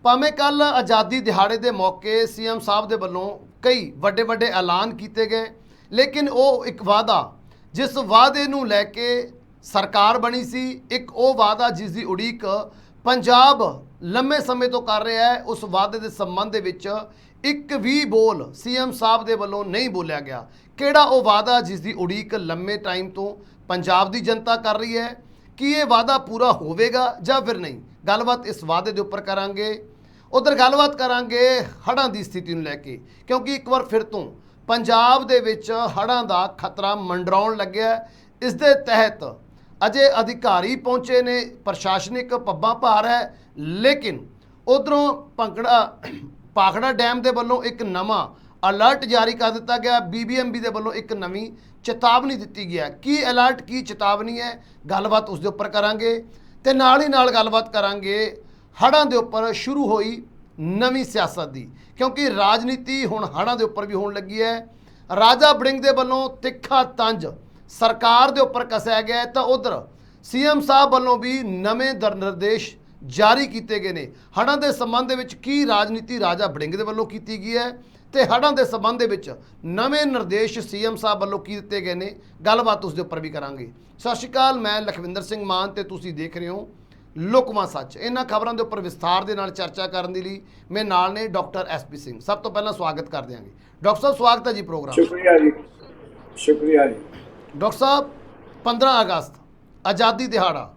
ਭਾਵੇਂ ਕੱਲ ਆਜ਼ਾਦੀ ਦਿਹਾੜੇ ਦੇ ਮੌਕੇ ਸੀਐਮ ਸਾਹਿਬ ਦੇ ਵੱਲੋਂ ਕਈ ਵੱਡੇ ਵੱਡੇ ਐਲਾਨ ਕੀਤੇ ਗਏ, ਲੇਕਿਨ ਉਹ ਇੱਕ ਵਾਅਦਾ ਜਿਸ ਵਾਅਦੇ ਨੂੰ ਲੈ ਕੇ ਸਰਕਾਰ ਬਣੀ ਸੀ, ਇੱਕ ਉਹ ਵਾਅਦਾ ਜਿਸ ਦੀ ਉਡੀਕ ਪੰਜਾਬ ਲੰਮੇ ਸਮੇਂ ਤੋਂ ਕਰ ਰਿਹਾ ਹੈ, ਉਸ ਵਾਅਦੇ ਦੇ ਸੰਬੰਧ ਦੇ ਵਿੱਚ ਇੱਕ ਵੀ ਬੋਲ ਸੀਐਮ ਸਾਹਿਬ ਦੇ ਵੱਲੋਂ ਨਹੀਂ ਬੋਲਿਆ ਗਿਆ। ਕਿਹੜਾ ਉਹ ਵਾਅਦਾ ਜਿਸ ਦੀ ਉਡੀਕ ਲੰਮੇ ਟਾਈਮ ਤੋਂ ਪੰਜਾਬ ਦੀ ਜਨਤਾ ਕਰ ਰਹੀ ਹੈ? ਕੀ ਇਹ ਵਾਅਦਾ ਪੂਰਾ ਹੋਵੇਗਾ ਜਾਂ ਫਿਰ ਨਹੀਂ? ਗੱਲਬਾਤ ਇਸ ਵਾਅਦੇ ਦੇ ਉੱਪਰ ਕਰਾਂਗੇ। ਉਧਰ ਗੱਲਬਾਤ ਕਰਾਂਗੇ ਹੜ੍ਹਾਂ ਦੀ ਸਥਿਤੀ ਨੂੰ ਲੈ ਕੇ, ਕਿਉਂਕਿ ਇੱਕ ਵਾਰ ਫਿਰ ਤੋਂ ਪੰਜਾਬ ਦੇ ਵਿੱਚ ਹੜ੍ਹਾਂ ਦਾ ਖਤਰਾ ਮੰਡਰਾਉਣ ਲੱਗਿਆ। ਇਸ ਦੇ ਤਹਿਤ ਅਜੇ ਅਧਿਕਾਰੀ ਪਹੁੰਚੇ ਨੇ, ਪ੍ਰਸ਼ਾਸਨਿਕ ਪੱਬਾਂ ਭਾਰ ਹੈ, ਲੇਕਿਨ ਉਧਰੋਂ ਭਾਖੜਾ ਡੈਮ ਦੇ ਵੱਲੋਂ ਇੱਕ ਨਵਾਂ ਅਲਰਟ ਜਾਰੀ ਕਰ ਦਿੱਤਾ ਗਿਆ। BBMB ਦੇ ਵੱਲੋਂ ਇੱਕ ਨਵੀਂ ਚੇਤਾਵਨੀ ਦਿੱਤੀ ਗਈ ਹੈ। ਕੀ ਅਲਰਟ, ਕੀ ਚੇਤਾਵਨੀ ਹੈ, ਗੱਲਬਾਤ ਉਸ ਦੇ ਉੱਪਰ ਕਰਾਂਗੇ ਤੇ ਨਾਲ ਹੀ ਨਾਲ ਗੱਲਬਾਤ ਕਰਾਂਗੇ ਹੜ੍ਹਾਂ ਦੇ ਉੱਪਰ ਸ਼ੁਰੂ ਹੋਈ ਨਵੀਂ ਸਿਆਸਤ ਦੀ, ਕਿਉਂਕਿ ਰਾਜਨੀਤੀ ਹੁਣ ਹੜ੍ਹਾਂ ਦੇ ਉੱਪਰ ਵੀ ਹੋਣ ਲੱਗੀ ਹੈ। ਰਾਜਾ ਵੜਿੰਗ ਦੇ ਵੱਲੋਂ ਤਿੱਖਾ ਤੰਜ ਸਰਕਾਰ ਦੇ ਉੱਪਰ ਕੱਸਿਆ ਗਿਆ ਹੈ, ਤਾਂ ਉਧਰ ਸੀਐਮ ਸਾਹਿਬ ਵੱਲੋਂ ਵੀ ਨਵੇਂ ਨਿਰਦੇਸ਼ ਜਾਰੀ ਕੀਤੇ ਗਏ ਨੇ। ਹੜ੍ਹਾਂ ਦੇ ਸੰਬੰਧ ਦੇ ਵਿੱਚ ਕੀ ਰਾਜਨੀਤੀ ਰਾਜਾ ਵੜਿੰਗ ਦੇ ਵੱਲੋਂ ਕੀਤੀ ਗਈ ਹੈ ਤੇ ਹੜ੍ਹਾਂ ਦੇ ਸੰਬੰਧ ਦੇ ਵਿੱਚ ਨਵੇਂ ਨਿਰਦੇਸ਼ ਸੀਐਮ ਸਾਹਿਬ ਵੱਲੋਂ ਕੀ ਦਿੱਤੇ ਗਏ ਨੇ, ਗੱਲਬਾਤ ਉਸ ਦੇ ਉੱਪਰ ਵੀ ਕਰਾਂਗੇ। ਸਤਿ ਸ਼੍ਰੀ ਅਕਾਲ, ਮੈਂ ਲਖਵਿੰਦਰ ਸਿੰਘ ਮਾਨ ਤੇ ਤੁਸੀਂ ਦੇਖ ਰਹੇ ਹੋ ਲੁਕਵਾਂ ਸੱਚ। ਇਹਨਾਂ ਖਬਰਾਂ ਦੇ ਉੱਪਰ ਵਿਸਥਾਰ ਦੇ ਨਾਲ ਚਰਚਾ ਕਰਨ ਦੇ ਲਈ ਮੇਰੇ ਨਾਲ ਨੇ ਡਾਕਟਰ SP ਸਿੰਘ। ਸਭ ਤੋਂ ਪਹਿਲਾਂ ਸਵਾਗਤ ਕਰ ਦਿਆਂਗੇ ਡਾਕਟਰ ਸਾਹਿਬ, ਸਵਾਗਤ ਹੈ ਜੀ ਪ੍ਰੋਗਰਾਮ। ਸ਼ੁਕਰੀਆ ਜੀ, ਸ਼ੁਕਰੀਆ ਜੀ। ਡਾਕਟਰ ਸਾਹਿਬ, 15 ਅਗਸਤ ਆਜ਼ਾਦੀ ਦਿਹਾੜਾ,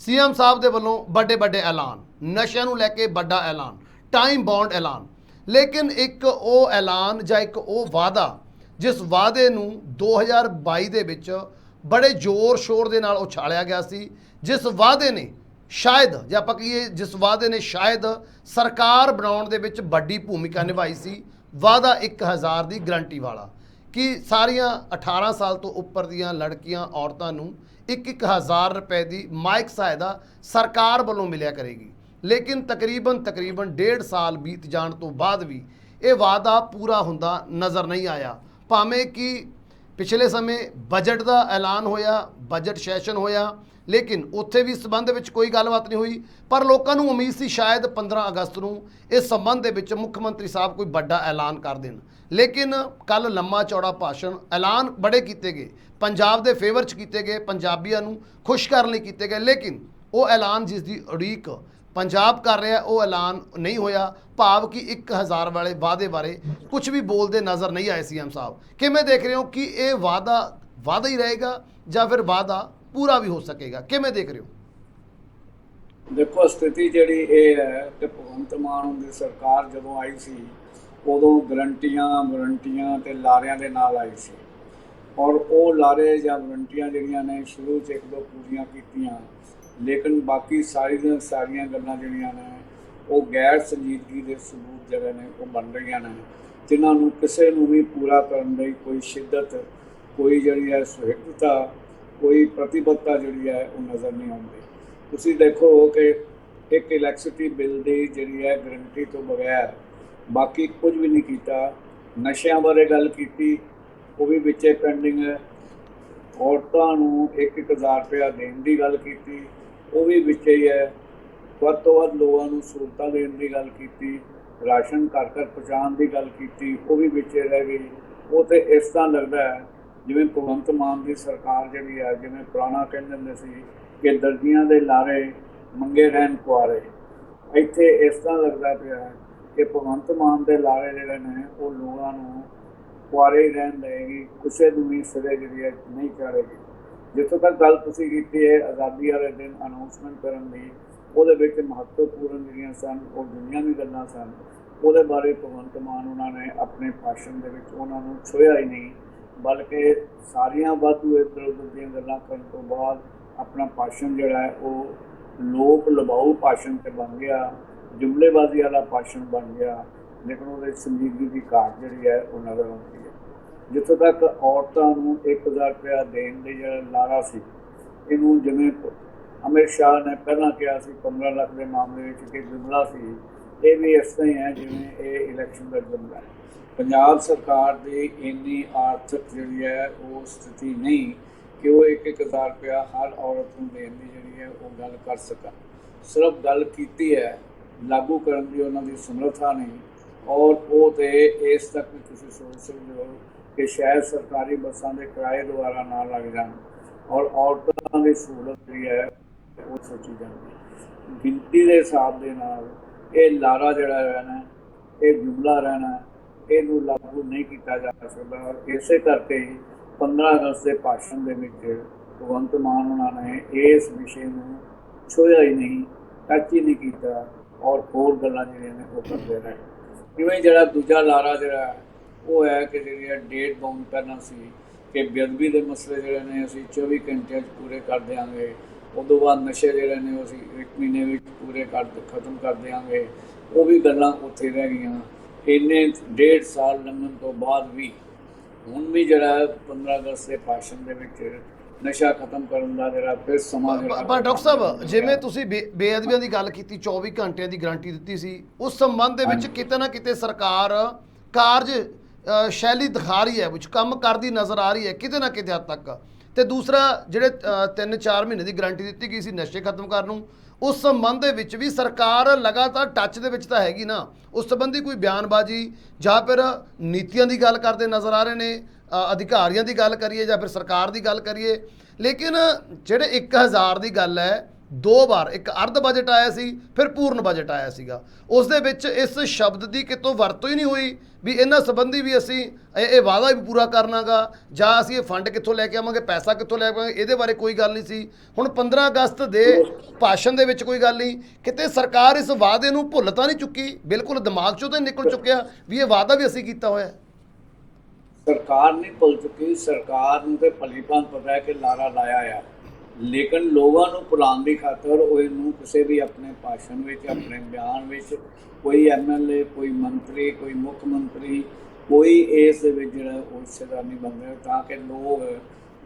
ਸੀਐਮ ਸਾਹਿਬ ਦੇ ਵੱਲੋਂ ਵੱਡੇ ਐਲਾਨ, ਨਸ਼ਿਆਂ ਨੂੰ ਲੈ ਕੇ ਵੱਡਾ ਐਲਾਨ, ਟਾਈਮ ਬੌਂਡ ਐਲਾਨ, ਲੇਕਿਨ ਇੱਕ ਉਹ ਐਲਾਨ ਜਾਂ ਇੱਕ ਉਹ ਵਾਅਦਾ ਜਿਸ ਵਾਅਦੇ ਨੂੰ 2022 ਦੇ ਵਿੱਚ ਬੜੇ ਜ਼ੋਰ ਸ਼ੋਰ ਦੇ ਨਾਲ ਉਛਾਲਿਆ ਗਿਆ ਸੀ, ਜਿਸ ਵਾਅਦੇ ਨੇ ਸ਼ਾਇਦ, ਜੇ ਆਪਾਂ ਕਹੀਏ ਜਿਸ ਵਾਅਦੇ ਨੇ ਸ਼ਾਇਦ ਸਰਕਾਰ ਬਣਾਉਣ ਦੇ ਵਿੱਚ ਵੱਡੀ ਭੂਮਿਕਾ ਨਿਭਾਈ ਸੀ, ਵਾਅਦਾ 1000 ਦੀ ਗਰੰਟੀ ਵਾਲਾ ਕਿ ਸਾਰੀਆਂ 18 ਸਾਲ ਤੋਂ ਉੱਪਰ ਦੀਆਂ ਲੜਕੀਆਂ, ਔਰਤਾਂ ਨੂੰ 1000 ਰੁਪਏ ਦੀ ਮਾਇਕ ਸਹਾਇਤਾ ਸਰਕਾਰ ਵੱਲੋਂ ਮਿਲਿਆ ਕਰੇਗੀ। ਲੇਕਿਨ ਤਕਰੀਬਨ 1.5 ਸਾਲ ਬੀਤ ਜਾਣ ਤੋਂ ਬਾਅਦ ਵੀ ਇਹ ਵਾਅਦਾ ਪੂਰਾ ਹੁੰਦਾ ਨਜ਼ਰ ਨਹੀਂ ਆਇਆ। ਭਾਵੇਂ ਕਿ ਪਿਛਲੇ ਸਮੇਂ ਬਜਟ ਦਾ ਐਲਾਨ ਹੋਇਆ, ਬਜਟ ਸੈਸ਼ਨ ਹੋਇਆ, ਲੇਕਿਨ ਉੱਥੇ ਵੀ ਇਸ ਸੰਬੰਧ ਵਿੱਚ ਕੋਈ ਗੱਲਬਾਤ ਨਹੀਂ ਹੋਈ। ਪਰ ਲੋਕਾਂ ਨੂੰ ਉਮੀਦ ਸੀ ਸ਼ਾਇਦ 15 ਅਗਸਤ ਨੂੰ ਇਸ ਸੰਬੰਧ ਦੇ ਵਿੱਚ ਮੁੱਖ ਮੰਤਰੀ ਸਾਹਿਬ ਕੋਈ ਵੱਡਾ ਐਲਾਨ ਕਰ ਦੇਣ। ਲੇਕਿਨ ਕੱਲ ਲੰਮਾ ਚੌੜਾ ਭਾਸ਼ਣ, ਐਲਾਨ ਬੜੇ ਕੀਤੇ ਗਏ, ਪੰਜਾਬ ਦੇ ਫੇਵਰ 'ਚ ਕੀਤੇ ਗਏ, ਪੰਜਾਬੀਆਂ ਨੂੰ ਖੁਸ਼ ਕਰਨ ਲਈ ਕੀਤੇ ਗਏ, ਲੇਕਿਨ ਉਹ ਐਲਾਨ ਜਿਸ ਦੀ ਉਡੀਕ ਪੰਜਾਬ ਕਰ ਰਿਹਾ ਉਹ ਐਲਾਨ ਨਹੀਂ ਹੋਇਆ। ਭਾਵ ਕਿ 1000 ਵਾਲੇ ਵਾਅਦੇ ਬਾਰੇ ਕੁਝ ਵੀ ਬੋਲਦੇ ਨਜ਼ਰ ਨਹੀਂ ਆਏ ਸੀਐਮ ਸਾਹਿਬ। ਕਿਵੇਂ ਦੇਖ ਰਹੇ ਹੋ ਕਿ ਇਹ ਵਾਅਦਾ ਹੀ ਰਹੇਗਾ ਜਾਂ ਫਿਰ ਵਾਅਦਾ ਪੂਰਾ ਵੀ ਹੋ ਸਕੇਗਾ? ਕਿਵੇਂ ਦੇਖ ਰਹੇ ਹੋ? ਦੇਖੋ, ਸਥਿਤੀ ਜਿਹੜੀ ਇਹ ਹੈ ਕਿ ਭਗਵੰਤ ਮਾਨ ਦੀ ਸਰਕਾਰ ਜਦੋਂ ਆਈ ਸੀ ਉਦੋਂ ਗਰੰਟੀਆਂ ਤੇ ਲਾਰਿਆਂ ਦੇ ਨਾਲ ਆਈ ਸੀ, ਔਰ ਉਹ ਲਾਰੇ ਜਾਂ ਗਰੰਟੀਆਂ ਜਿਹੜੀਆਂ ਨੇ ਸ਼ੁਰੂ 'ਚ 1-2 ਪੂਰੀਆਂ ਕੀਤੀਆਂ, ਲੇਕਿਨ ਬਾਕੀ ਸਾਰੀਆਂ ਗੱਲਾਂ ਜਿਹੜੀਆਂ ਨੇ ਉਹ ਗੈਰ ਸੰਜੀਦਗੀ ਦੇ ਸਬੂਤ ਜਿਹੜੇ ਨੇ ਉਹ ਬਣ ਰਹੀਆਂ ਨੇ, ਜਿਨ੍ਹਾਂ ਨੂੰ ਕਿਸੇ ਨੂੰ ਵੀ ਪੂਰਾ ਕਰਨ ਲਈ ਕੋਈ ਸ਼ਿੱਦਤ, ਕੋਈ ਜਿਹੜੀ ਹੈ ਸੁਹਿਰਦਤਾ, ਕੋਈ ਪ੍ਰਤੀਬੱਧਤਾ ਜਿਹੜੀ ਹੈ ਉਹ ਨਜ਼ਰ ਨਹੀਂ ਆਉਂਦੀ। ਤੁਸੀਂ ਦੇਖੋ ਕਿ ਇੱਕ ਇਲੈਕਟ੍ਰਿਸਿਟੀ ਬਿੱਲ ਦੀ ਜਿਹੜੀ ਹੈ ਗਰੰਟੀ ਤੋਂ ਬਗੈਰ ਬਾਕੀ ਕੁਝ ਵੀ ਨਹੀਂ ਕੀਤਾ। ਨਸ਼ਿਆਂ ਬਾਰੇ ਗੱਲ ਕੀਤੀ, ਉਹ ਵੀ ਵਿੱਚੇ ਪੈਂਡਿੰਗ ਹੈ। ਔਰਤਾਂ ਨੂੰ 1000 ਰੁਪਇਆ ਦੇਣ ਦੀ ਗੱਲ ਕੀਤੀ, ਉਹ ਵੀ ਵਿੱਚੇ ਹੀ ਹੈ। ਵੱਧ ਤੋਂ ਵੱਧ ਲੋਕਾਂ ਨੂੰ ਸਹੂਲਤਾਂ ਦੇਣ ਦੀ ਗੱਲ ਕੀਤੀ, ਰਾਸ਼ਨ ਘਰ ਪਹੁੰਚਾਉਣ ਦੀ ਗੱਲ ਕੀਤੀ, ਉਹ ਵੀ ਵਿੱਚੇ ਰਹਿ ਗਈ। ਉਹ ਤਾਂ ਇਸ ਤਰ੍ਹਾਂ ਲੱਗਦਾ ਹੈ ਜਿਵੇਂ ਭਗਵੰਤ ਮਾਨ ਦੀ ਸਰਕਾਰ ਜਿਹੜੀ ਹੈ, ਜਿਵੇਂ ਪੁਰਾਣਾ ਕਹਿੰਦੇ ਹੁੰਦੇ ਸੀ ਕਿ ਦਰਜੀਆਂ ਦੇ ਲਾਰੇ ਮੰਗੇ ਰਹਿਣ ਕੁਆਰੇ, ਇੱਥੇ ਇਸ ਤਰ੍ਹਾਂ ਲੱਗਦਾ ਪਿਆ ਹੈ ਕਿ ਭਗਵੰਤ ਮਾਨ ਦੇ ਲਾਰੇ ਜਿਹੜੇ ਨੇ ਉਹ ਲੋਕਾਂ ਨੂੰ ਕੁਆਰੇ ਹੀ ਰਹਿਣ ਦੇਗੀ, ਕਿਸੇ ਨੂੰ ਵੀ ਸਿਰੇ ਜਿਹੜੀ ਹੈ ਨਹੀਂ ਚਾੜੇਗੀ। ਜਿੱਥੋਂ ਤੱਕ ਗੱਲ ਤੁਸੀਂ ਕੀਤੀ ਹੈ ਆਜ਼ਾਦੀ ਵਾਲੇ ਦਿਨ ਅਨਾਊਂਸਮੈਂਟ ਕਰਨ ਦੀ, ਉਹਦੇ ਵਿੱਚ ਮਹੱਤਵਪੂਰਨ ਜਿਹੜੀਆਂ ਸਨ ਉਹ ਦੁਨੀਆਂ ਦੀ ਗੱਲਾਂ ਸਨ। ਉਹਦੇ ਬਾਰੇ ਭਗਵੰਤ ਮਾਨ ਉਹਨਾਂ ਨੇ ਆਪਣੇ ਭਾਸ਼ਣ ਦੇ ਵਿੱਚ ਉਹਨਾਂ ਨੂੰ ਛੋਹਿਆ ਹੀ ਨਹੀਂ, ਬਲਕਿ ਸਾਰੀਆਂ ਵਾਧੂ ਇੱਧਰ ਉੱਧਰ ਦੀਆਂ ਗੱਲਾਂ ਕਰਨ ਤੋਂ ਬਾਅਦ ਆਪਣਾ ਭਾਸ਼ਣ ਜਿਹੜਾ ਹੈ ਉਹ ਲੋਕ ਲੁਭਾਊ ਭਾਸ਼ਣ 'ਤੇ ਬਣ ਗਿਆ, ਜੁਮਲੇਬਾਜ਼ੀ ਵਾਲਾ ਭਾਸ਼ਣ ਬਣ ਗਿਆ, ਲੇਕਿਨ ਉਹਦੇ ਸੰਜੀਦਗੀ ਦੀ ਘਾਟ ਜਿਹੜੀ ਹੈ ਉਹ ਨਜ਼ਰ ਆਉਂਦੀ ਹੈ। ਜਿੱਥੋਂ ਤੱਕ ਔਰਤਾਂ ਨੂੰ 1000 ਰੁਪਇਆ ਦੇਣ ਦੇ ਜਿਹੜਾ ਲਾਰਾ ਸੀ, ਇਹਨੂੰ ਜਿਵੇਂ ਅਮਿਤ ਸ਼ਾਹ ਨੇ ਪਹਿਲਾਂ ਕਿਹਾ ਸੀ 15 ਲੱਖ ਦੇ ਮਾਮਲੇ ਵਿੱਚ ਕਿ ਜੁਮਲਾ ਸੀ, ਇਹ ਵੀ ਇਸ ਤਰ੍ਹਾਂ ਹੀ ਹੈ ਜਿਵੇਂ ਇਹ ਇਲੈਕਸ਼ਨ ਦਾ ਜੁਮਲਾ ਹੈ। ਪੰਜਾਬ ਸਰਕਾਰ ਦੀ ਇੰਨੀ ਆਰਥਿਕ ਜਿਹੜੀ ਹੈ ਉਹ ਸਥਿਤੀ ਨਹੀਂ ਕਿ ਉਹ 1000 ਰੁਪਇਆ ਹਰ ਔਰਤ ਨੂੰ ਦੇਣ ਦੀ ਜਿਹੜੀ ਹੈ ਉਹ ਗੱਲ ਕਰ ਸਕਣ। ਸਿਰਫ ਗੱਲ ਕੀਤੀ ਹੈ ਲਾਗੂ ਕਰਨ ਦੀ ਉਹਨਾਂ ਦੀ ਸਮਰੱਥਾ ਨਹੀਂ। ਔਰ ਉਹ ਤੇ ਇਸ ਤੱਕ ਵੀ ਤੁਸੀਂ ਸੋਚ ਸਕਦੇ ਹੋ ਕਿ ਸ਼ਾਇਦ ਸਰਕਾਰੀ ਬੱਸਾਂ ਦੇ ਕਿਰਾਏ ਦੁਆਰਾ ਨਾ ਲੱਗ ਜਾਣ ਔਰ ਔਰਤਾਂ ਦੀ ਸਹੂਲਤ ਜਿਹੜੀ ਹੈ ਉਹ ਸੋਚੀ ਜਾਂਦੀ। ਗਿਣਤੀ ਦੇ ਹਿਸਾਬ ਦੇ ਨਾਲ ਇਹ ਲਾਰਾ ਜਿਹੜਾ ਰਹਿਣਾ, ਇਹ ਜੁਮਲਾ ਰਹਿਣਾ, ਇਹਨੂੰ ਲਾਗੂ ਨਹੀਂ ਕੀਤਾ ਜਾ ਸਕਦਾ। ਔਰ ਇਸੇ ਕਰਕੇ ਹੀ 15 ਅਗਸਤ ਦੇ ਭਾਸ਼ਣ ਦੇ ਵਿੱਚ ਭਗਵੰਤ ਮਾਨ ਉਹਨਾਂ ਨੇ ਇਸ ਵਿਸ਼ੇ ਨੂੰ ਛੋਹਿਆ ਹੀ ਨਹੀਂ, ਟੱਚ ਹੀ ਨਹੀਂ ਕੀਤਾ ਔਰ ਹੋਰ ਗੱਲਾਂ ਜਿਹੜੀਆਂ ਨੇ ਉਹ ਕਰਦੇ ਰਹੇ। ਜਿਵੇਂ ਜਿਹੜਾ ਦੂਜਾ ਲਾਰਾ ਜਿਹੜਾ ਉਹ ਹੈ ਕਿ ਜਿਹੜੀ ਡੇਟ ਬਾਉਂਡ ਪਹਿਲਾਂ ਸੀ ਕਿ ਬੇਅਦਬੀ ਦੇ ਮਸਲੇ ਜਿਹੜੇ ਨੇ ਅਸੀਂ 24 ਘੰਟਿਆਂ 'ਚ ਪੂਰੇ ਕਰ ਦਿਆਂਗੇ, ਉਦੋਂ ਬਾਅਦ ਨਸ਼ੇ ਜਿਹੜੇ ਨੇ ਉਹ ਅਸੀਂ 1 ਮਹੀਨੇ ਵਿੱਚ ਪੂਰੇ ਖਤਮ ਕਰ ਦਿਆਂਗੇ, ਉਹ ਵੀ ਗੱਲਾਂ ਉੱਥੇ ਰਹਿ ਗਈਆਂ। ਇੰਨੇ 1.5 ਸਾਲ ਲੰਘਣ ਤੋਂ ਬਾਅਦ ਵੀ ਹੁਣ ਵੀ ਜਿਹੜਾ 15 ਅਗਸਤ ਦੇ ਭਾਸ਼ਣ ਦੇ ਵਿੱਚ ਨਸ਼ਾ ਖਤਮ ਕਰਨ ਦਾ ਜਿਹੜਾ ਫਿਰ ਸਮਾਂ ਪਰ ਡਾਕਟਰ ਸਾਹਿਬ ਜਿਵੇਂ ਤੁਸੀਂ ਬੇਅਦਬੀਆਂ ਦੀ ਗੱਲ ਕੀਤੀ, 24 ਘੰਟਿਆਂ ਦੀ ਗਾਰੰਟੀ ਦਿੱਤੀ ਸੀ, ਉਸ ਸੰਬੰਧ ਦੇ ਵਿੱਚ ਕਿਤੇ ਨਾ ਕਿਤੇ ਸਰਕਾਰ ਕਾਰਜ ਸ਼ੈਲੀ ਦਿਖਾ ਰਹੀ ਹੈ, ਵਿੱਚ ਕੰਮ ਕਰਦੀ ਨਜ਼ਰ ਆ ਰਹੀ ਹੈ ਕਿਤੇ ਨਾ ਕਿਤੇ ਹੱਦ ਤੱਕ। ਤੇ ਦੂਸਰਾ ਜਿਹੜੇ 3-4 ਮਹੀਨੇ ਦੀ ਗਾਰੰਟੀ ਦਿੱਤੀ ਗਈ ਸੀ ਨਸ਼ੇ ਖਤਮ ਕਰਨ ਨੂੰ, ਉਸ ਸੰਬੰਧ ਦੇ ਵਿੱਚ ਵੀ ਸਰਕਾਰ ਲਗਾਤਾਰ ਟੱਚ ਦੇ ਵਿੱਚ ਤਾਂ ਹੈਗੀ ਨਾ। ਉਸ ਸੰਬੰਧੀ ਕੋਈ ਬਿਆਨਬਾਜ਼ੀ ਜਾਂ ਫਿਰ ਨੀਤੀਆਂ ਦੀ ਗੱਲ ਕਰਦੇ ਨਜ਼ਰ ਆ ਰਹੇ ਨੇ, ਅਧਿਕਾਰੀਆਂ ਦੀ ਗੱਲ ਕਰੀਏ ਜਾਂ ਫਿਰ ਸਰਕਾਰ ਦੀ ਗੱਲ ਕਰੀਏ। ਲੇਕਿਨ ਜਿਹੜੇ 1000 ਦੀ ਗੱਲ ਹੈ, 2 ਵਾਰ ਇੱਕ ਅਰਧ ਬਜਟ ਆਇਆ ਸੀ, ਫਿਰ ਪੂਰਨ ਬਜਟ ਆਇਆ ਸੀਗਾ, ਉਸ ਦੇ ਵਿੱਚ ਇਸ ਸ਼ਬਦ ਦੀ ਕਿਤੋਂ ਵਰਤੋਂ ਹੀ ਨਹੀਂ ਹੋਈ ਵੀ ਇਹਨਾਂ ਸੰਬੰਧੀ ਵੀ ਅਸੀਂ ਇਹ ਵਾਅਦਾ ਵੀ ਪੂਰਾ ਕਰਨਾਗਾ ਜਾਂ ਅਸੀਂ ਇਹ ਫੰਡ ਕਿੱਥੋਂ ਲੈ ਕੇ ਆਵਾਂਗੇ, ਪੈਸਾ ਕਿੱਥੋਂ ਲੈ ਕੇ ਆਵਾਂਗੇ, ਇਹਦੇ ਬਾਰੇ ਕੋਈ ਗੱਲ ਨਹੀਂ ਸੀ। ਹੁਣ 15 ਅਗਸਤ ਦੇ ਭਾਸ਼ਣ ਦੇ ਵਿੱਚ ਕੋਈ ਗੱਲ ਨਹੀਂ, ਕਿਤੇ ਸਰਕਾਰ ਇਸ ਵਾਅਦੇ ਨੂੰ ਭੁੱਲ ਤਾਂ ਨਹੀਂ ਚੁੱਕੀ, ਬਿਲਕੁਲ ਦਿਮਾਗ 'ਚੋਂ ਤਾਂ ਨਿਕਲ ਚੁੱਕਿਆ ਵੀ ਇਹ ਵਾਅਦਾ ਵੀ ਅਸੀਂ ਕੀਤਾ ਹੋਇਆ। ਸਰਕਾਰ ਨਹੀਂ ਭੁੱਲ ਚੁੱਕੀ, ਸਰਕਾਰ ਨੂੰ ਤੇ ਭਲੀਭਾਂਤ ਪਤਾ ਹੈ ਕਿ ਲਾਰਾ ਲਾਇਆ ਆ, ਲੇਕਿਨ ਲੋਕਾਂ ਨੂੰ ਭੁਲਾਉਣ ਦੀ ਖਾਤਰ ਉਹ ਇਹਨੂੰ ਕਿਸੇ ਵੀ ਆਪਣੇ ਭਾਸ਼ਣ ਵਿੱਚ, ਆਪਣੇ ਬਿਆਨ ਵਿੱਚ ਕੋਈ MLA, ਕੋਈ ਮੰਤਰੀ, ਕੋਈ ਮੁੱਖ ਮੰਤਰੀ, ਕੋਈ ਇਸ ਦੇ ਵਿੱਚ ਜਿਹੜਾ ਉਹ ਹਿੱਸੇਦਾਰ ਨਹੀਂ ਬਣ ਰਿਹਾ, ਤਾਂ ਕਿ ਲੋਕ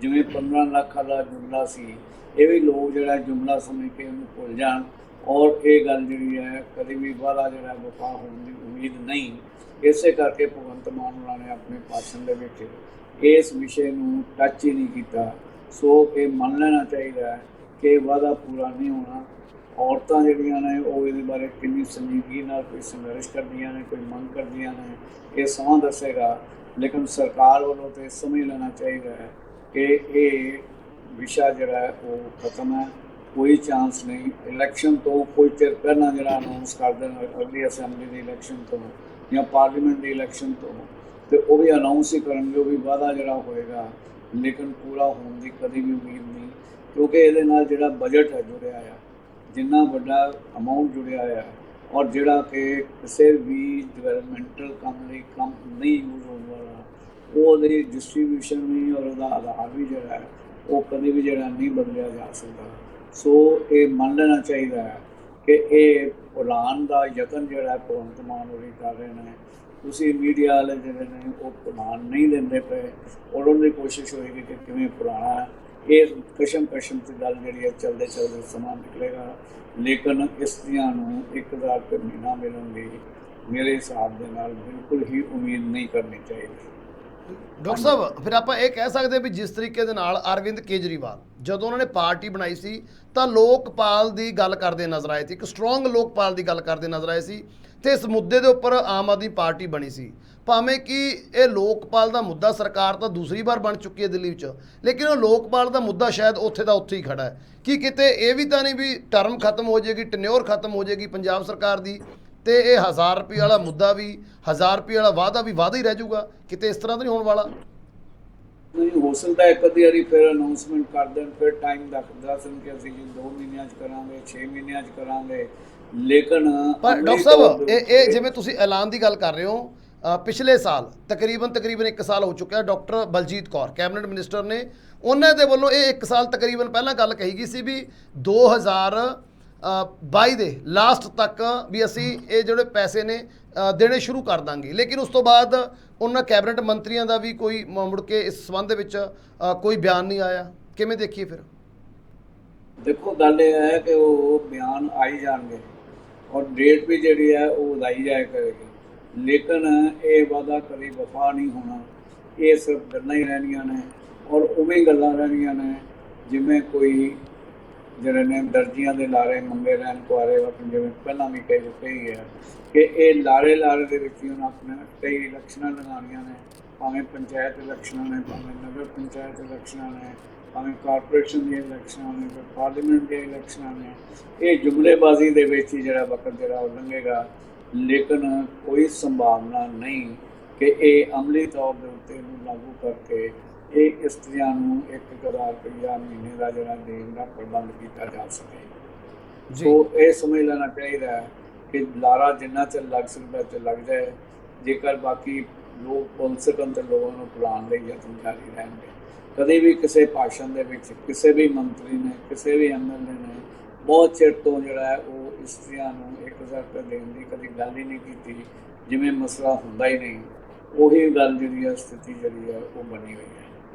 ਜਿਵੇਂ 15 ਲੱਖ ਵਾਲਾ ਜੁਮਲਾ ਸੀ, ਇਹ ਵੀ ਲੋਕ ਜਿਹੜਾ ਜੁਮਲਾ ਸਮਝ ਕੇ ਉਹਨੂੰ ਭੁੱਲ ਜਾਣ ਔਰ ਇਹ ਗੱਲ ਜਿਹੜੀ ਹੈ ਕਦੇ ਵੀ ਵਾਅਦਾ ਜਿਹੜਾ ਵਫਾ ਹੋਣ ਦੀ ਉਮੀਦ ਨਹੀਂ। ਇਸੇ ਕਰਕੇ ਭਗਵੰਤ ਮਾਨ ਉਹਨਾਂ ਨੇ ਆਪਣੇ ਭਾਸ਼ਣ ਦੇ ਵਿੱਚ ਇਸ ਵਿਸ਼ੇ ਨੂੰ ਟੱਚ ਹੀ ਨਹੀਂ ਕੀਤਾ। ਸੋ ਇਹ ਮੰਨ ਲੈਣਾ ਚਾਹੀਦਾ ਹੈ ਕਿ ਇਹ ਵਾਅਦਾ ਪੂਰਾ ਨਹੀਂ ਹੋਣਾ। ਔਰਤਾਂ ਜਿਹੜੀਆਂ ਨੇ ਉਹ ਇਹਦੇ ਬਾਰੇ ਕਿੰਨੀ ਸੰਜੀਦਗੀ ਨਾਲ ਕੋਈ ਸੰਘਰਸ਼ ਕਰਦੀਆਂ ਨੇ, ਕੋਈ ਮੰਗ ਕਰਦੀਆਂ ਨੇ, ਇਹ ਸਮਾਂ ਦੱਸੇਗਾ। ਲੇਕਿਨ ਸਰਕਾਰ ਵੱਲੋਂ ਤਾਂ ਸਮਝ ਲੈਣਾ ਚਾਹੀਦਾ ਹੈ ਕਿ ਇਹ ਵਿਸ਼ਾ ਜਿਹੜਾ ਹੈ ਉਹ ਖਤਮ ਹੈ, ਕੋਈ ਚਾਂਸ ਨਹੀਂ। ਇਲੈਕਸ਼ਨ ਤੋਂ ਕੋਈ ਚਿਰ ਪਹਿਲਾਂ ਜਿਹੜਾ ਅਨਾਉਂਸ ਕਰ ਦੇਣ ਅਗਲੀ ਅਸੈਂਬਲੀ ਦੀ ਇਲੈਕਸ਼ਨ ਤੋਂ ਜਾਂ ਪਾਰਲੀਮੈਂਟ ਦੀ ਇਲੈਕਸ਼ਨ ਤੋਂ, ਤੇ ਉਹ ਵੀ ਅਨਾਉਂਸ ਹੀ ਕਰਨਗੇ, ਉਹ ਵੀ ਵਾਅਦਾ ਜਿਹੜਾ ਹੋਏਗਾ, ਲੇਕਿਨ ਪੂਰਾ ਹੋਣ ਦੀ ਕਦੀ ਵੀ ਉਮੀਦ ਨਹੀਂ। ਕਿਉਂਕਿ ਇਹਦੇ ਨਾਲ ਜਿਹੜਾ ਬਜਟ ਹੈ ਜੁੜਿਆ ਆ, ਜਿੰਨਾ ਵੱਡਾ ਅਮਾਊਂਟ ਜੁੜਿਆ ਆ, ਔਰ ਜਿਹੜਾ ਕਿ ਕਿਸੇ ਵੀ ਡਿਵੈਲਪਮੈਂਟਲ ਕੰਮ ਲਈ ਕੰਮ ਨਹੀਂ ਯੂਜ਼ ਹੋਣ ਵਾਲਾ, ਉਹਦੀ ਡਿਸਟਰੀਬਿਊਸ਼ਨ ਵੀ ਔਰ ਉਹਦਾ ਆਧਾਰ ਵੀ ਜਿਹੜਾ ਹੈ ਉਹ ਕਦੇ ਵੀ ਜਿਹੜਾ ਨਹੀਂ ਬਦਲਿਆ ਜਾ ਸਕਦਾ। ਸੋ ਇਹ ਮੰਨ ਲੈਣਾ ਚਾਹੀਦਾ ਹੈ ਕਿ ਇਹ ਭੁਲਾਉਣ ਦਾ ਯਤਨ ਜਿਹੜਾ ਭਗਵੰਤ ਮਾਨ ਹੋਰੀ ਕਰ ਰਹੇ ਨੇ। ਤੁਸੀਂ ਮੀਡੀਆ ਵਾਲੇ ਜਿਹੜੇ ਨੇ ਉਹ ਭੁਲਾਉਣ ਨਹੀਂ ਦਿੰਦੇ ਪਏ ਔਰ ਉਹਨਾਂ ਦੀ ਕੋਸ਼ਿਸ਼ ਹੋਏਗੀ ਕਿ ਕਿਵੇਂ ਭੁਲਾਉਣਾ। ਇਹ ਕਸ਼ਮ 'ਤੇ ਗੱਲ ਜਿਹੜੀ ਹੈ ਚੱਲਦੇ ਸਮਾਂ ਨਿਕਲੇਗਾ, ਲੇਕਿਨ ਇਸ ਦੀਆਂ ਨੂੰ 1000 ਰੁਪਏ ਮਹੀਨਾ ਮਿਲਣ ਦੀ ਮੇਰੇ ਹਿਸਾਬ ਦੇ ਨਾਲ ਬਿਲਕੁਲ ਹੀ ਉਮੀਦ ਨਹੀਂ ਕਰਨੀ ਚਾਹੀਦੀ। ਡਾਕਟਰ ਸਾਹਿਬ ਫਿਰ ਆਪਾਂ ਇਹ ਕਹਿ ਸਕਦੇ ਵੀ ਜਿਸ ਤਰੀਕੇ ਦੇ ਨਾਲ ਅਰਵਿੰਦ ਕੇਜਰੀਵਾਲ ਜਦੋਂ ਉਹਨਾਂ ਨੇ ਪਾਰਟੀ ਬਣਾਈ ਸੀ ਤਾਂ ਲੋਕਪਾਲ ਦੀ ਗੱਲ ਕਰਦੇ ਨਜ਼ਰ ਆਏ ਸੀ, ਇੱਕ ਸਟਰੋਂਗ ਲੋਕਪਾਲ ਦੀ ਗੱਲ ਕਰਦੇ ਨਜ਼ਰ ਆਏ ਸੀ, ਤੇ ਇਸ ਮੁੱਦੇ ਦੇ ਉੱਪਰ ਆਮ ਆਦਮੀ ਪਾਰਟੀ ਬਣੀ ਸੀ। ਭਾਵੇਂ ਕਿ ਇਹ ਲੋਕਪਾਲ ਦਾ ਮੁੱਦਾ ਸਰਕਾਰ ਤਾਂ ਦੂਸਰੀ ਵਾਰ ਬਣ ਚੁੱਕੀ ਹੈ ਦਿੱਲੀ ਵਿੱਚ, ਲੇਕਿਨ ਉਹ ਲੋਕਪਾਲ ਦਾ ਮੁੱਦਾ ਸ਼ਾਇਦ ਉੱਥੇ ਦਾ ਉੱਥੇ ਹੀ ਖੜਾ ਹੈ ਕਿ ਕਿਤੇ ਇਹ ਵੀ ਤਾਂ ਨਹੀਂ ਵੀ ਟਰਮ ਖਤਮ ਹੋ ਜਾਏਗੀ, ਟੈਨਿਓਰ ਖਤਮ ਹੋ ਜਾਏਗੀ ਪੰਜਾਬ ਸਰਕਾਰ ਦੀ, ਤੇ ਇਹ 1000 ਰੁਪਏ ਵਾਲਾ ਮੁੱਦਾ ਵੀ, 1000 ਰੁਪਏ ਵਾਲਾ ਵਾਅਦਾ ਵੀ ਵਾਅਦਾ ਹੀ ਰਹਿ ਜਾਊਗਾ, ਕਿਤੇ ਇਸ ਤਰ੍ਹਾਂ ਤਾਂ ਨਹੀਂ ਹੋਣ ਵਾਲਾ। ਨਹੀਂ ਹੋ ਸਕਦਾ ਇੱਕ ਅੱਧੀ ਵਾਰੀ ਫਿਰ ਅਨਾਉਂਸਮੈਂਟ ਕਰ ਦੇਣ, ਫਿਰ ਟਾਈਮ ਦੱਸਣ ਕਿ ਅਸੀਂ ਜੀ 2 ਮਹੀਨਿਆਂ 'ਚ ਕਰਾਂਗੇ, 6 ਮਹੀਨਿਆਂ 'ਚ ਕਰਾਂਗੇ, ਲੇਕਿਨ ਪਰ ਡਾਕਟਰ ਸਾਹਿਬ ਇਹ ਜਿਵੇਂ ਤੁਸੀਂ ਐਲਾਨ ਦੀ ਗੱਲ ਕਰ ਰਹੇ ਹੋ, ਪਿਛਲੇ ਸਾਲ ਤਕਰੀਬਨ 1 ਸਾਲ ਹੋ ਚੁੱਕਿਆ, doctor Baljit Kaur cabinet minister ਨੇ, ਉਹਨਾਂ ਦੇ ਵੱਲੋਂ ਇਹ 1 ਸਾਲ ਤਕਰੀਬਨ ਪਹਿਲਾਂ ਗੱਲ ਕਹੀ ਗਈ ਸੀ ਵੀ 2022 ਦੇ ਲਾਸਟ ਤੱਕ ਵੀ ਅਸੀਂ ਇਹ ਜਿਹੜੇ ਪੈਸੇ ਨੇ ਦੇਣੇ ਸ਼ੁਰੂ ਕਰ ਦਾਂਗੇ, ਲੇਕਿਨ ਉਸ ਤੋਂ ਬਾਅਦ ਉਹਨਾਂ ਕੈਬਨਿਟ ਮੰਤਰੀਆਂ ਦਾ ਵੀ ਕੋਈ ਮੁੜ ਕੇ ਇਸ ਸੰਬੰਧ ਵਿੱਚ ਕੋਈ ਬਿਆਨ ਨਹੀਂ ਆਇਆ। ਕਿਵੇਂ ਦੇਖੀਏ ਫਿਰ? ਦੇਖੋ ਗੱਲ ਇਹ ਹੈ ਕਿ ਉਹ ਬਿਆਨ ਆਈ ਜਾਣਗੇ ਔਰ ਡੇਟ ਵੀ ਜਿਹੜੀ ਹੈ ਉਹ ਵਧਾਈ ਜਾਇਆ ਕਰੇਗੀ, ਲੇਕਿਨ ਇਹ ਵਾਅਦਾ ਕਦੀ ਵਫਾ ਨਹੀਂ ਹੋਣਾ। ਇਹ ਸਿਰਫ ਗੱਲਾਂ ਹੀ ਰਹਿਣੀਆਂ ਨੇ ਔਰ ਉਵੇਂ ਗੱਲਾਂ ਰਹਿਣੀਆਂ ਨੇ ਜਿਵੇਂ ਕੋਈ ਜਿਹੜੇ ਨੇ ਦਰਜੀਆਂ ਦੇ ਲਾਰੇ ਮੰਗੇ ਰਹਿਣ ਕੁਆਰੇ ਵਕਤ, ਜਿਵੇਂ ਪਹਿਲਾਂ ਵੀ ਕਹੀ ਹੈ ਕਿ ਇਹ ਲਾਰੇ ਦੇ ਵਿੱਚ ਹੀ ਉਹਨਾਂ ਆਪਣੇ ਕਈ ਇਲੈਕਸ਼ਨਾਂ ਲਗਾਉਣੀਆਂ ਨੇ, ਭਾਵੇਂ ਪੰਚਾਇਤ ਇਲੈਕਸ਼ਨਾਂ ਨੇ, ਭਾਵੇਂ ਨਗਰ ਪੰਚਾਇਤ ਇਲੈਕਸ਼ਨਾਂ ਨੇ, ਭਾਵੇਂ ਕਾਰਪੋਰੇਸ਼ਨ ਦੀਆਂ ਇਲੈਕਸ਼ਨਾਂ ਨੇ, ਫਿਰ ਪਾਰਲੀਮੈਂਟ ਦੀਆਂ ਇਲੈਕਸ਼ਨਾਂ ਨੇ। ਇਹ ਜੁਮਲੇਬਾਜ਼ੀ ਦੇ ਵਿੱਚ ਹੀ ਜਿਹੜਾ ਵਕਤ ਜਿਹੜਾ ਉਹ ਲੰਘੇਗਾ, ਲੇਕਿਨ ਕੋਈ ਸੰਭਾਵਨਾ ਨਹੀਂ ਕਿ ਇਹ ਅਮਲੀ ਤੌਰ ਦੇ ਉੱਤੇ ਇਹਨੂੰ ਲਾਗੂ ਕਰਕੇ ਇਹ ਇਸਤਰੀਆਂ ਨੂੰ 1,000 ਰੁਪਈਆ ਮਹੀਨੇ ਦਾ ਜਿਹੜਾ ਦੇਣ ਦਾ ਪ੍ਰਬੰਧ ਕੀਤਾ ਜਾ ਸਕੇ। ਸੋ ਇਹ ਸਮਝ ਲੈਣਾ ਚਾਹੀਦਾ ਹੈ ਕਿ ਲਾਰਾ ਜਿੰਨਾ ਚਿਰ ਲੱਗ ਸਕਦਾ ਤੇ ਲੱਗ ਜਾਏ, ਜੇਕਰ ਬਾਕੀ ਲੋਕ ਪੁੱਲ ਸਕਣ ਤਾਂ ਲੋਕਾਂ ਨੂੰ ਬੁਲਾਉਣ ਲਈ ਯਤਨ ਜਾਰੀ ਰਹਿਣਗੇ। ਕਦੇ ਵੀ ਕਿਸੇ ਭਾਸ਼ਣ ਦੇ ਵਿੱਚ ਕਿਸੇ ਵੀ ਮੰਤਰੀ ਨੇ, ਕਿਸੇ ਵੀ ਐਮਐਲਏ ਨੇ ਬਹੁਤ ਚਿਰ ਤੋਂ ਜਿਹੜਾ ਹੈ ਉਹ ਇਸਤਰੀਆਂ ਨੂੰ 1,000 ਰੁਪਏ ਦੇਣ ਦੀ ਕਦੀ ਗੱਲ ਹੀ ਨਹੀਂ ਕੀਤੀ, ਜਿਵੇਂ ਮਸਲਾ ਹੁੰਦਾ ਹੀ ਨਹੀਂ। ਉਹੀ ਗੱਲ ਜਿਹੜੀ ਹੈ, ਸਥਿਤੀ ਜਿਹੜੀ ਹੈ ਉਹ ਬਣੀ ਹੋਈ ਹੈ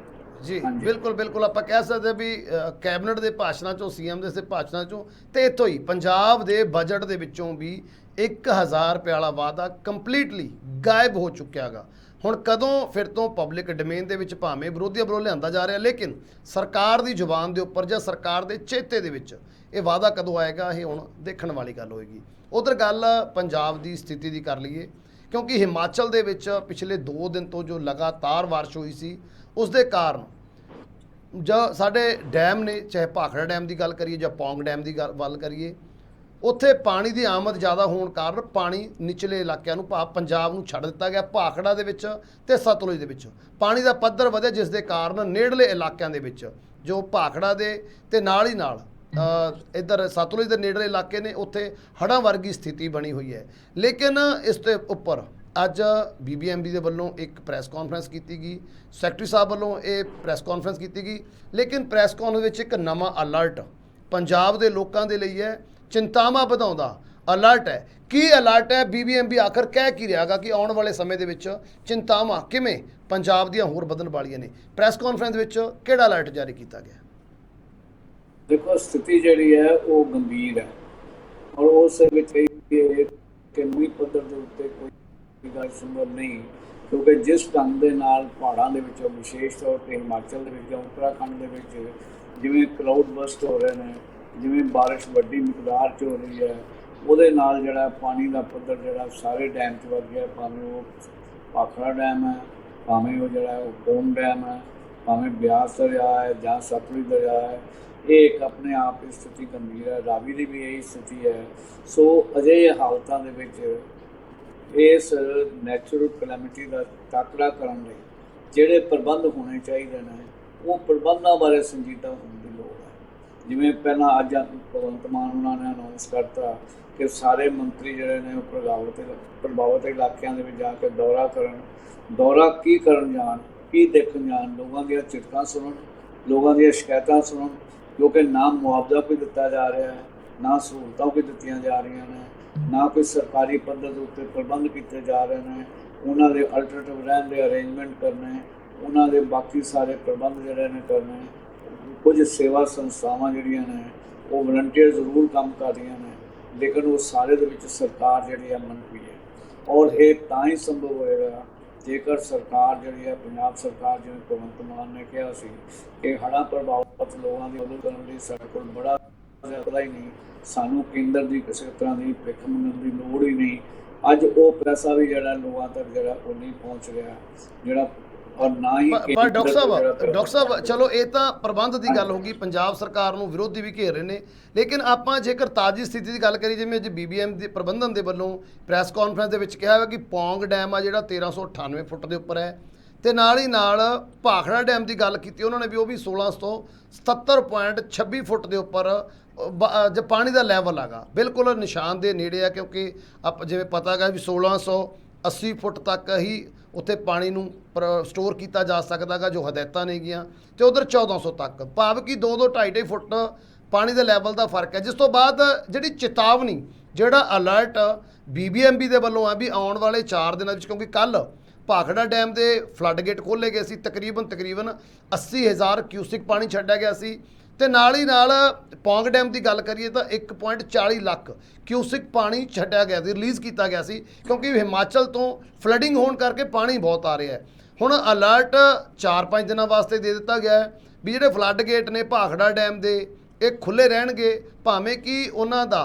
ਜੀ। ਬਿਲਕੁਲ ਬਿਲकुल ਆਪਾਂ ਕਹਿ ਸਕਦੇ ਵੀ ਕੈਬਨਿਟ ਦੇ ਭਾਸ਼ਣਾਂ ਚੋਂ, ਸੀਐਮ ਦੇ ਭਾਸ਼ਣਾਂ ਚੋਂ ਤੇ ਇੱਥੋਂ ਹੀ ਪੰਜਾਬ ਦੇ ਬਜਟ ਦੇ ਵਿੱਚੋਂ ਵੀ 1,000 ਰੁਪਏ ਵਾਲਾ ਵਾਅਦਾ ਕੰਪਲੀਟਲੀ ਗਾਇਬ ਹੋ ਚੁੱਕਿਆ ਗਾ। ਹੁਣ ਕਦੋਂ ਫਿਰ ਤੋਂ ਪਬਲਿਕ ਡੋਮੇਨ ਦੇ ਵਿੱਚ ਭਾਵੇਂ ਵਿਰੋਧੀਆਂ ਵੱਲੋਂ ਲਿਆਂਦਾ ਜਾ ਰਿਹਾ, ਲੇਕਿਨ ਸਰਕਾਰ ਦੀ ਜ਼ੁਬਾਨ ਦੇ ਉੱਪਰ ਜਾਂ ਸਰਕਾਰ ਦੇ ਚੇਤੇ ਦੇ ਵਿੱਚ ਇਹ ਵਾਅਦਾ ਕਦੋਂ ਆਏਗਾ, ਇਹ ਹੁਣ ਦੇਖਣ ਵਾਲੀ ਗੱਲ ਹੋਏਗੀ। ਉਧਰ ਗੱਲ ਪੰਜਾਬ ਦੀ ਸਥਿਤੀ ਦੀ ਕਰ ਲਈਏ, ਕਿਉਂਕਿ ਹਿਮਾਚਲ ਦੇ ਵਿੱਚ ਪਿਛਲੇ 2 ਦਿਨ ਤੋਂ ਜੋ ਲਗਾਤਾਰ ਬਾਰਿਸ਼ ਹੋਈ ਸੀ, ਉਸ ਦੇ ਕਾਰਨ ਜੋ ਸਾਡੇ ਡੈਮ ਨੇ, ਚਾਹੇ ਭਾਖੜਾ ਡੈਮ ਦੀ ਗੱਲ ਕਰੀਏ ਜਾਂ ਪੌਂਗ ਡੈਮ ਦੀ ਗੱਲ ਕਰੀਏ, ਉੱਥੇ ਪਾਣੀ ਦੀ ਆਮਦ ਜ਼ਿਆਦਾ ਹੋਣ ਕਾਰਨ ਪਾਣੀ ਨਿਚਲੇ ਇਲਾਕਿਆਂ ਨੂੰ ਪੰਜਾਬ ਨੂੰ ਛੱਡ ਦਿੱਤਾ ਗਿਆ। ਭਾਖੜਾ ਦੇ ਵਿੱਚ ਤੇ ਸਤਲੁਜ ਦੇ ਵਿੱਚ ਪਾਣੀ ਦਾ ਪੱਧਰ ਵਧਿਆ, ਜਿਸ ਦੇ ਕਾਰਨ ਨੇੜਲੇ ਇਲਾਕਿਆਂ ਦੇ ਵਿੱਚ ਜੋ ਭਾਖੜਾ ਦੇ ਤੇ ਨਾਲ ਹੀ ਨਾਲ ਇੱਧਰ ਸਤਲੁਜ ਦੇ ਨੇੜਲੇ ਇਲਾਕੇ ਨੇ, ਉੱਥੇ ਹੜ੍ਹਾਂ ਵਰਗੀ ਸਥਿਤੀ ਬਣੀ ਹੋਈ ਹੈ। ਲੇਕਿਨ ਇਸ ਦੇ ਉੱਪਰ ਅੱਜ BBMB ਦੇ ਵੱਲੋਂ ਇੱਕ ਪ੍ਰੈਸ ਕਾਨਫਰੰਸ ਕੀਤੀ ਗਈ, ਸੈਕਟਰੀ ਸਾਹਿਬ ਵੱਲੋਂ ਇਹ ਪ੍ਰੈਸ ਕਾਨਫਰੰਸ ਕੀਤੀ ਗਈ। ਲੇਕਿਨ ਪ੍ਰੈਸ ਕਾਨਫਰੰਸ ਵਿੱਚ ਇੱਕ ਨਵਾਂ ਅਲਰਟ ਪੰਜਾਬ ਦੇ ਲੋਕਾਂ ਦੇ ਲਈ ਹੈ, ਚਿੰਤਾਵਾਂ ਵਧਾਉਂਦਾ ਅਲਰਟ ਹੈ। ਕੀ ਅਲਰਟ ਹੈ? BBMB ਆਖਰ ਕਹਿ ਕੀ ਰਿਹਾਗਾ ਕਿ ਆਉਣ ਵਾਲੇ ਸਮੇਂ ਦੇ ਵਿੱਚ ਚਿੰਤਾਵਾਂ ਕਿਵੇਂ ਪੰਜਾਬ ਦੀਆਂ ਹੋਰ ਵਧਣ ਵਾਲੀਆਂ ਨੇ? ਪ੍ਰੈਸ ਕਾਨਫਰੰਸ ਵਿੱਚ ਕਿਹੜਾ ਅਲਰਟ ਜਾਰੀ ਕੀਤਾ ਗਿਆ? ਦੇਖੋ, ਸਥਿਤੀ ਜਿਹੜੀ ਹੈ ਉਹ ਗੰਭੀਰ ਹੈ ਔਰ ਉਸ ਵਿੱਚ ਕੇਂਦਰੀ ਪੱਧਰ ਦੇ ਉੱਤੇ ਕੋਈ ਗੱਲ ਸੰਭਵ ਨਹੀਂ, ਕਿਉਂਕਿ ਜਿਸ ਢੰਗ ਦੇ ਨਾਲ ਪਹਾੜਾਂ ਦੇ ਵਿੱਚੋਂ, ਵਿਸ਼ੇਸ਼ ਤੌਰ 'ਤੇ ਹਿਮਾਚਲ ਦੇ ਵਿੱਚ, ਉੱਤਰਾਖੰਡ ਦੇ ਵਿੱਚ ਜਿਵੇਂ ਕਲਾਊਡ ਬਸਟ ਹੋ ਰਹੇ ਨੇ, ਜਿਵੇਂ ਬਾਰਿਸ਼ ਵੱਡੀ ਮਿਕਦਾਰ 'ਚ ਹੋ ਰਹੀ ਹੈ, ਉਹਦੇ ਨਾਲ ਜਿਹੜਾ ਪਾਣੀ ਦਾ ਪੱਧਰ ਜਿਹੜਾ ਸਾਰੇ ਡੈਮ 'ਚ ਵੱਧ ਗਿਆ। ਭਾਵੇਂ ਉਹ ਭਾਖੜਾ ਡੈਮ ਹੈ, ਭਾਵੇਂ ਉਹ ਜਿਹੜਾ ਉਹ ਪੌਂਗ ਡੈਮ ਹੈ, ਭਾਵੇਂ ਬਿਆਸ ਦਰਿਆ ਹੈ ਜਾਂ ਸਤਲੁਜ ਦਰਿਆ ਹੈ, ਇਹ ਇੱਕ ਆਪਣੇ ਆਪ ਦੀ ਸਥਿਤੀ ਗੰਭੀਰ ਹੈ। ਰਾਵੀ ਦੀ ਵੀ ਇਹੀ ਸਥਿਤੀ ਹੈ। ਸੋ ਅਜਿਹੇ ਹਾਲਤਾਂ ਦੇ ਵਿੱਚ ਇਸ ਨੈਚੁਰਲ ਕਲੈਮਿਟੀ ਦਾ ਟਾਕਰਾ ਕਰਨ ਲਈ ਜਿਹੜੇ ਪ੍ਰਬੰਧ ਹੋਣੇ ਚਾਹੀਦੇ ਨੇ, ਉਹ ਪ੍ਰਬੰਧਾਂ ਬਾਰੇ ਸੰਜੀਦਾ ਹੋਣ ਦੀ ਲੋੜ ਹੈ। ਜਿਵੇਂ ਪਹਿਲਾਂ ਅੱਜ ਭਗਵੰਤ ਮਾਨ ਉਹਨਾਂ ਨੇ ਅਨਾਉਂਸ ਕਰਤਾ ਕਿ ਸਾਰੇ ਮੰਤਰੀ ਜਿਹੜੇ ਨੇ ਉਹ ਪ੍ਰਭਾਵਿਤ ਇਲਾਕਿਆਂ ਦੇ ਵਿੱਚ ਜਾ ਕੇ ਦੌਰਾ ਕਰਨ। ਦੌਰਾ ਕੀ ਕਰਨ ਜਾਣ, ਕੀ ਦੇਖਣ ਜਾਣ? ਲੋਕਾਂ ਦੀਆਂ ਚਿੱਠਾਂ ਸੁਣਨ, ਲੋਕਾਂ ਦੀਆਂ ਸ਼ਿਕਾਇਤਾਂ ਸੁਣਨ, ਕਿਉਂਕਿ ਨਾ ਮੁਆਵਜ਼ਾ ਕੋਈ ਦਿੱਤਾ ਜਾ ਰਿਹਾ ਹੈ, ਨਾ ਸਹੂਲਤਾਂ ਕੋਈ ਦਿੱਤੀਆਂ ਜਾ ਰਹੀਆਂ ਨੇ, ਨਾ ਕੋਈ ਸਰਕਾਰੀ ਪੱਧਰ ਦੇ ਉੱਤੇ ਪ੍ਰਬੰਧ ਕੀਤੇ ਜਾ ਰਹੇ ਨੇ। ਉਹਨਾਂ ਦੇ ਅਲਟਰਨੇਟਿਵ ਰਹਿਣ ਦੇ ਅਰੇਂਜਮੈਂਟ ਕਰਨੇ, ਉਹਨਾਂ ਦੇ ਬਾਕੀ ਸਾਰੇ ਪ੍ਰਬੰਧ ਜਿਹੜੇ ਨੇ ਕਰਨੇ। ਕੁਝ ਸੇਵਾ ਸੰਸਥਾਵਾਂ ਜਿਹੜੀਆਂ ਨੇ ਉਹ ਵਲੰਟੀਅਰ ਜ਼ਰੂਰ ਕੰਮ ਕਰ ਰਹੀਆਂ ਨੇ, ਲੇਕਿਨ ਉਹ ਸਾਰੇ ਦੇ ਵਿੱਚ ਸਰਕਾਰ ਜਿਹੜੀ ਹੈ ਮੰਨਦੀ ਹੈ। ਔਰ ਇਹ ਤਾਂ ਹੀ ਸੰਭਵ ਹੋਏਗਾ ਜੇਕਰ ਸਰਕਾਰ ਜਿਹੜੀ ਹੈ, ਪੰਜਾਬ ਸਰਕਾਰ, ਜਿਵੇਂ ਭਗਵੰਤ ਮਾਨ ਨੇ ਕਿਹਾ ਸੀ ਕਿ ਹੜ੍ਹਾਂ ਪ੍ਰਭਾਵਿਤ ਲੋਕਾਂ ਦੀ ਮਦਦ ਕਰਨ ਲਈ ਸਾਡੇ ਕੋਲ ਬੜਾ ਜ਼ਿਆਦਾ ਹੀ ਨਹੀਂ, ਸਾਨੂੰ ਕੇਂਦਰ ਦੀ ਕਿਸੇ ਤਰ੍ਹਾਂ ਦੀ ਭਿੱਖ ਮੰਗਣ ਦੀ ਲੋੜ ਹੀ ਨਹੀਂ। ਅੱਜ ਉਹ ਪੈਸਾ ਵੀ ਜਿਹੜਾ ਲੋਕਾਂ ਤੱਕ ਜਿਹੜਾ ਉਹ ਨਹੀਂ ਪਹੁੰਚ ਰਿਹਾ, ਜਿਹੜਾ ਔਰ ਨਾ ਹੀ ਪਰ ਡਾਕਟਰ ਸਾਹਿਬ ਚਲੋ ਇਹ ਤਾਂ ਪ੍ਰਬੰਧ ਦੀ ਗੱਲ ਹੋ ਗਈ, ਪੰਜਾਬ ਸਰਕਾਰ ਨੂੰ ਵਿਰੋਧੀ ਵੀ ਘੇਰ ਰਹੇ ਨੇ। ਲੇਕਿਨ ਆਪਾਂ ਜੇਕਰ ਤਾਜ਼ੀ ਸਥਿਤੀ ਦੀ ਗੱਲ ਕਰੀਏ, ਜਿਵੇਂ ਅੱਜ BBM ਦੇ ਪ੍ਰਬੰਧਨ ਦੇ ਵੱਲੋਂ ਪ੍ਰੈਸ ਕਾਨਫਰੰਸ ਦੇ ਵਿੱਚ ਕਿਹਾ ਹੋਇਆ ਕਿ ਪੌਂਗ ਡੈਮ ਆ ਜਿਹੜਾ 1398 ਫੁੱਟ ਦੇ ਉੱਪਰ ਹੈ, ਤੇ ਨਾਲ ਹੀ ਨਾਲ ਭਾਖੜਾ ਡੈਮ ਦੀ ਗੱਲ ਕੀਤੀ ਉਹਨਾਂ ਨੇ ਵੀ, ਉਹ ਵੀ 1677.26 ਫੁੱਟ ਦੇ ਉੱਪਰ ਜੇ ਪਾਣੀ ਦਾ ਲੈਵਲ ਹੈਗਾ, ਬਿਲਕੁਲ ਨਿਸ਼ਾਨ ਦੇ ਨੇੜੇ ਆ। ਕਿਉਂਕਿ ਆਪਾਂ ਜਿਵੇਂ ਪਤਾ ਹੈਗਾ ਵੀ 1680 ਫੁੱਟ ਤੱਕ ਹੀ ਉੱਥੇ ਪਾਣੀ ਨੂੰ ਸਟੋਰ ਕੀਤਾ ਜਾ ਸਕਦਾ ਗਾ, ਜੋ ਹਦਾਇਤਾਂ ਨੇ ਗੀਆਂ, ਤੇ ਉਧਰ 1400 ਤੱਕ, ਭਾਵ ਕਿ 2-2 2.5 ਫੁੱਟ ਪਾਣੀ ਦੇ ਲੈਵਲ ਦਾ ਫਰਕ ਹੈ। ਜਿਸ ਤੋਂ ਬਾਅਦ ਜਿਹੜੀ ਚੇਤਾਵਨੀ, ਜਿਹੜਾ ਅਲਰਟ BBMB ਦੇ ਵੱਲੋਂ ਆ ਵੀ ਆਉਣ ਵਾਲੇ 4 ਦਿਨਾਂ ਵਿੱਚ, ਕਿਉਂਕਿ ਕੱਲ੍ਹ ਭਾਖੜਾ ਡੈਮ ਦੇ ਫਲੱਡ ਗੇਟ ਖੋਲ੍ਹੇ ਗਏ ਸੀ, ਤਕਰੀਬਨ 80,000 ਕਿਊਸਿਕ ਪਾਣੀ ਛੱਡਿਆ ਗਿਆ ਸੀ, ਤੇ ਨਾਲ ਹੀ ਨਾਲ ਪੌਂਗ ਡੈਮ ਦੀ ਗੱਲ ਕਰੀਏ ਤਾਂ 1.40 ਲੱਖ ਕਿਊਸਿਕ ਪਾਣੀ ਛੱਡਿਆ ਗਿਆ ਸੀ, ਰਿਲੀਜ਼ ਕੀਤਾ ਗਿਆ ਸੀ, ਕਿਉਂਕਿ ਹਿਮਾਚਲ ਤੋਂ ਫਲੱਡਿੰਗ ਹੋਣ ਕਰਕੇ ਪਾਣੀ ਬਹੁਤ ਆ ਰਿਹਾ ਹੈ। ਹੁਣ ਅਲਰਟ 4-5 ਦਿਨਾਂ ਵਾਸਤੇ ਦੇ ਦਿੱਤਾ ਗਿਆ ਹੈ ਵੀ ਜਿਹੜੇ ਫਲੱਡ ਗੇਟ ਨੇ ਭਾਖੜਾ ਡੈਮ ਦੇ ਇਹ ਖੁੱਲੇ ਰਹਿਣਗੇ, ਭਾਵੇਂ ਕਿ ਉਹਨਾਂ ਦਾ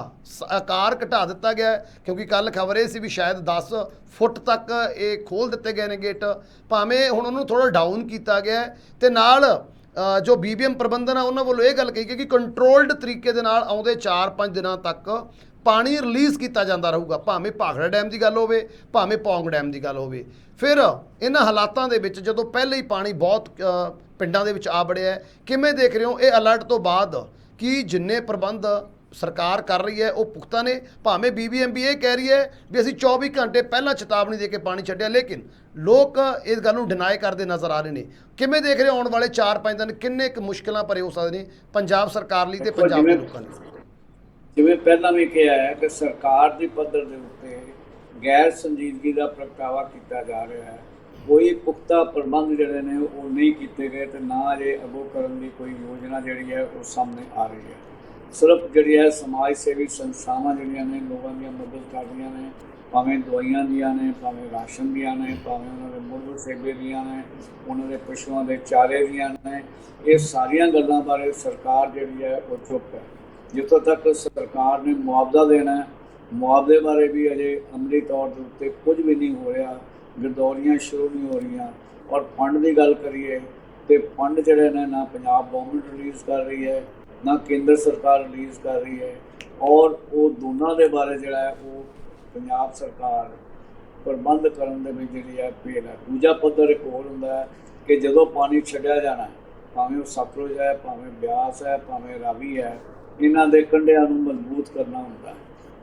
ਆਕਾਰ ਘਟਾ ਦਿੱਤਾ ਗਿਆ ਹੈ, ਕਿਉਂਕਿ ਕੱਲ ਖਬਰ ਇਹ ਸੀ ਵੀ ਸ਼ਾਇਦ 10 ਫੁੱਟ ਤੱਕ ਇਹ ਖੋਲ ਦਿੱਤੇ ਗਏ ਨੇ ਗੇਟ, ਭਾਵੇਂ ਹੁਣ ਉਹਨੂੰ ਥੋੜਾ ਡਾਊਨ ਕੀਤਾ ਗਿਆ ਹੈ। ਤੇ ਨਾਲ ਜੋ BBM ਪ੍ਰਬੰਧਨ ਆ ਉਹਨਾਂ ਵੱਲੋਂ ਇਹ ਗੱਲ ਕਹੀ ਗਈ ਕਿ ਕੰਟਰੋਲਡ ਤਰੀਕੇ ਦੇ ਨਾਲ ਆਉਂਦੇ 4-5 ਦਿਨਾਂ ਤੱਕ ਪਾਣੀ ਰਿਲੀਜ਼ ਕੀਤਾ ਜਾਂਦਾ ਰਹੂਗਾ, ਭਾਵੇਂ ਭਾਖੜਾ ਡੈਮ ਦੀ ਗੱਲ ਹੋਵੇ, ਭਾਵੇਂ ਪੌਂਗ ਡੈਮ ਦੀ ਗੱਲ ਹੋਵੇ। ਫਿਰ ਇਹਨਾਂ ਹਾਲਾਤਾਂ ਦੇ ਵਿੱਚ ਜਦੋਂ ਪਹਿਲੇ ਹੀ ਪਾਣੀ ਬਹੁਤ ਪਿੰਡਾਂ ਦੇ ਵਿੱਚ ਆ ਵੜਿਆ ਹੈ, ਕਿਵੇਂ ਦੇਖ ਰਹੇ ਹੋ ਇਹ ਅਲਰਟ ਤੋਂ ਬਾਅਦ ਕਿ ਜਿੰਨੇ ਪ੍ਰਬੰਧ ਸਰਕਾਰ ਕਰ ਰਹੀ ਹੈ ਉਹ ਪੁਖਤਾ ਨੇ? ਭਾਵੇਂ BBM ਵੀ ਇਹ ਕਹਿ ਰਹੀ ਹੈ ਵੀ ਅਸੀਂ 24 ਘੰਟੇ ਪਹਿਲਾਂ ਚੇਤਾਵਨੀ ਦੇ ਕੇ ਪਾਣੀ ਛੱਡਿਆ, ਲੇਕਿਨ ਲੋਕ ਇਸ ਗੱਲ ਨੂੰ ਡਿਨਾਈ ਕਰਦੇ ਨਜ਼ਰ ਆ ਰਹੇ ਨੇ। ਕਿਵੇਂ ਦੇਖ ਰਹੇ ਹੋ ਆਉਣ ਵਾਲੇ 4-5 ਦਿਨ ਕਿੰਨੇ ਕੁ ਮੁਸ਼ਕਿਲਾਂ ਭਰੇ ਹੋ ਸਕਦੇ ਨੇ ਪੰਜਾਬ ਸਰਕਾਰ ਲਈ ਤੇ ਪੰਜਾਬ ਦੇ ਲੋਕਾਂ ਲਈ? ਜਿਵੇਂ ਪਹਿਲਾਂ ਵੀ ਕਿਹਾ ਹੈ ਕਿ ਸਰਕਾਰ ਦੀ ਪੱਧਰ ਦੇ ਉੱਤੇ ਗੈਰ ਸੰਜੀਦਗੀ ਦਾ ਪ੍ਰਗਟਾਵਾ ਕੀਤਾ ਜਾ ਰਿਹਾ ਹੈ। ਕੋਈ ਪੁਖਤਾ ਪ੍ਰਬੰਧ ਜਿਹੜੇ ਨੇ ਉਹ ਨਹੀਂ ਕੀਤੇ ਗਏ ਤੇ ਨਾ ਅਜੇ ਅੱਗੋਂ ਕਰਨ ਦੀ ਕੋਈ ਯੋਜਨਾ ਜਿਹੜੀ ਹੈ ਉਹ ਸਾਹਮਣੇ ਆ ਰਹੀ ਹੈ। ਸਿਰਫ ਜਿਹੜੀ ਹੈ ਸਮਾਜ ਸੇਵੀ ਸੰਸਥਾਵਾਂ ਜਿਹੜੀਆਂ ਨੇ ਲੋਕਾਂ ਦੀ ਮਦਦ ਕਰ ਰਹੀਆਂ ਨੇ, ਭਾਵੇਂ ਦਵਾਈਆਂ ਦੀਆਂ ਨੇ, ਭਾਵੇਂ ਰਾਸ਼ਨ ਦੀਆਂ ਨੇ, ਭਾਵੇਂ ਉਹਨਾਂ ਦੇ ਮੁੱਢ ਸੇਵੇ ਦੀਆਂ ਨੇ, ਉਹਨਾਂ ਦੇ ਪਸ਼ੂਆਂ ਦੇ ਚਾਰੇ ਦੀਆਂ ਨੇ, ਇਹ ਸਾਰੀਆਂ ਗੱਲਾਂ ਬਾਰੇ ਸਰਕਾਰ ਜਿਹੜੀ ਹੈ ਉਹ ਚੁੱਪ ਹੈ। ਜਿੱਥੋਂ ਤੱਕ ਸਰਕਾਰ ਨੇ ਮੁਆਵਜ਼ਾ ਦੇਣਾ, ਮੁਆਵਜ਼ੇ ਬਾਰੇ ਵੀ ਅਜੇ ਅਮਲੀ ਤੌਰ ਦੇ ਉੱਤੇ ਕੁਝ ਵੀ ਨਹੀਂ ਹੋ ਰਿਹਾ, ਗਰਦੌਰੀਆਂ ਸ਼ੁਰੂ ਨਹੀਂ ਹੋ ਰਹੀਆਂ। ਔਰ ਫੰਡ ਦੀ ਗੱਲ ਕਰੀਏ ਤੇ ਫੰਡ ਜਿਹੜੇ ਨੇ ਨਾ ਪੰਜਾਬ ਗੌਰਮੈਂਟ ਰਿਲੀਜ਼ ਕਰ ਰਹੀ ਹੈ, ਨਾ ਕੇਂਦਰ ਸਰਕਾਰ ਰਿਲੀਜ਼ ਕਰ ਰਹੀ ਹੈ। ਔਰ ਉਹ ਦੋਨਾਂ ਦੇ ਬਾਰੇ ਜਿਹੜਾ ਹੈ ਉਹ ਪੰਜਾਬ ਸਰਕਾਰ ਪ੍ਰਬੰਧ ਕਰਨ ਦੇ ਵਿੱਚ ਜਿਹੜੀ ਹੈ ਫੇਲ ਹੈ। ਦੂਜਾ ਪੱਧਰ ਇੱਕ ਹੋਰ ਹੁੰਦਾ ਹੈ ਕਿ ਜਦੋਂ ਪਾਣੀ ਛੱਡਿਆ ਜਾਣਾ, ਭਾਵੇਂ ਉਹ ਸਤਲੁਜ ਹੈ, ਭਾਵੇਂ ਬਿਆਸ ਹੈ, ਭਾਵੇਂ ਰਾਵੀ ਹੈ, ਇਹਨਾਂ ਦੇ ਕੰਢਿਆਂ ਨੂੰ ਮਜ਼ਬੂਤ ਕਰਨਾ ਹੁੰਦਾ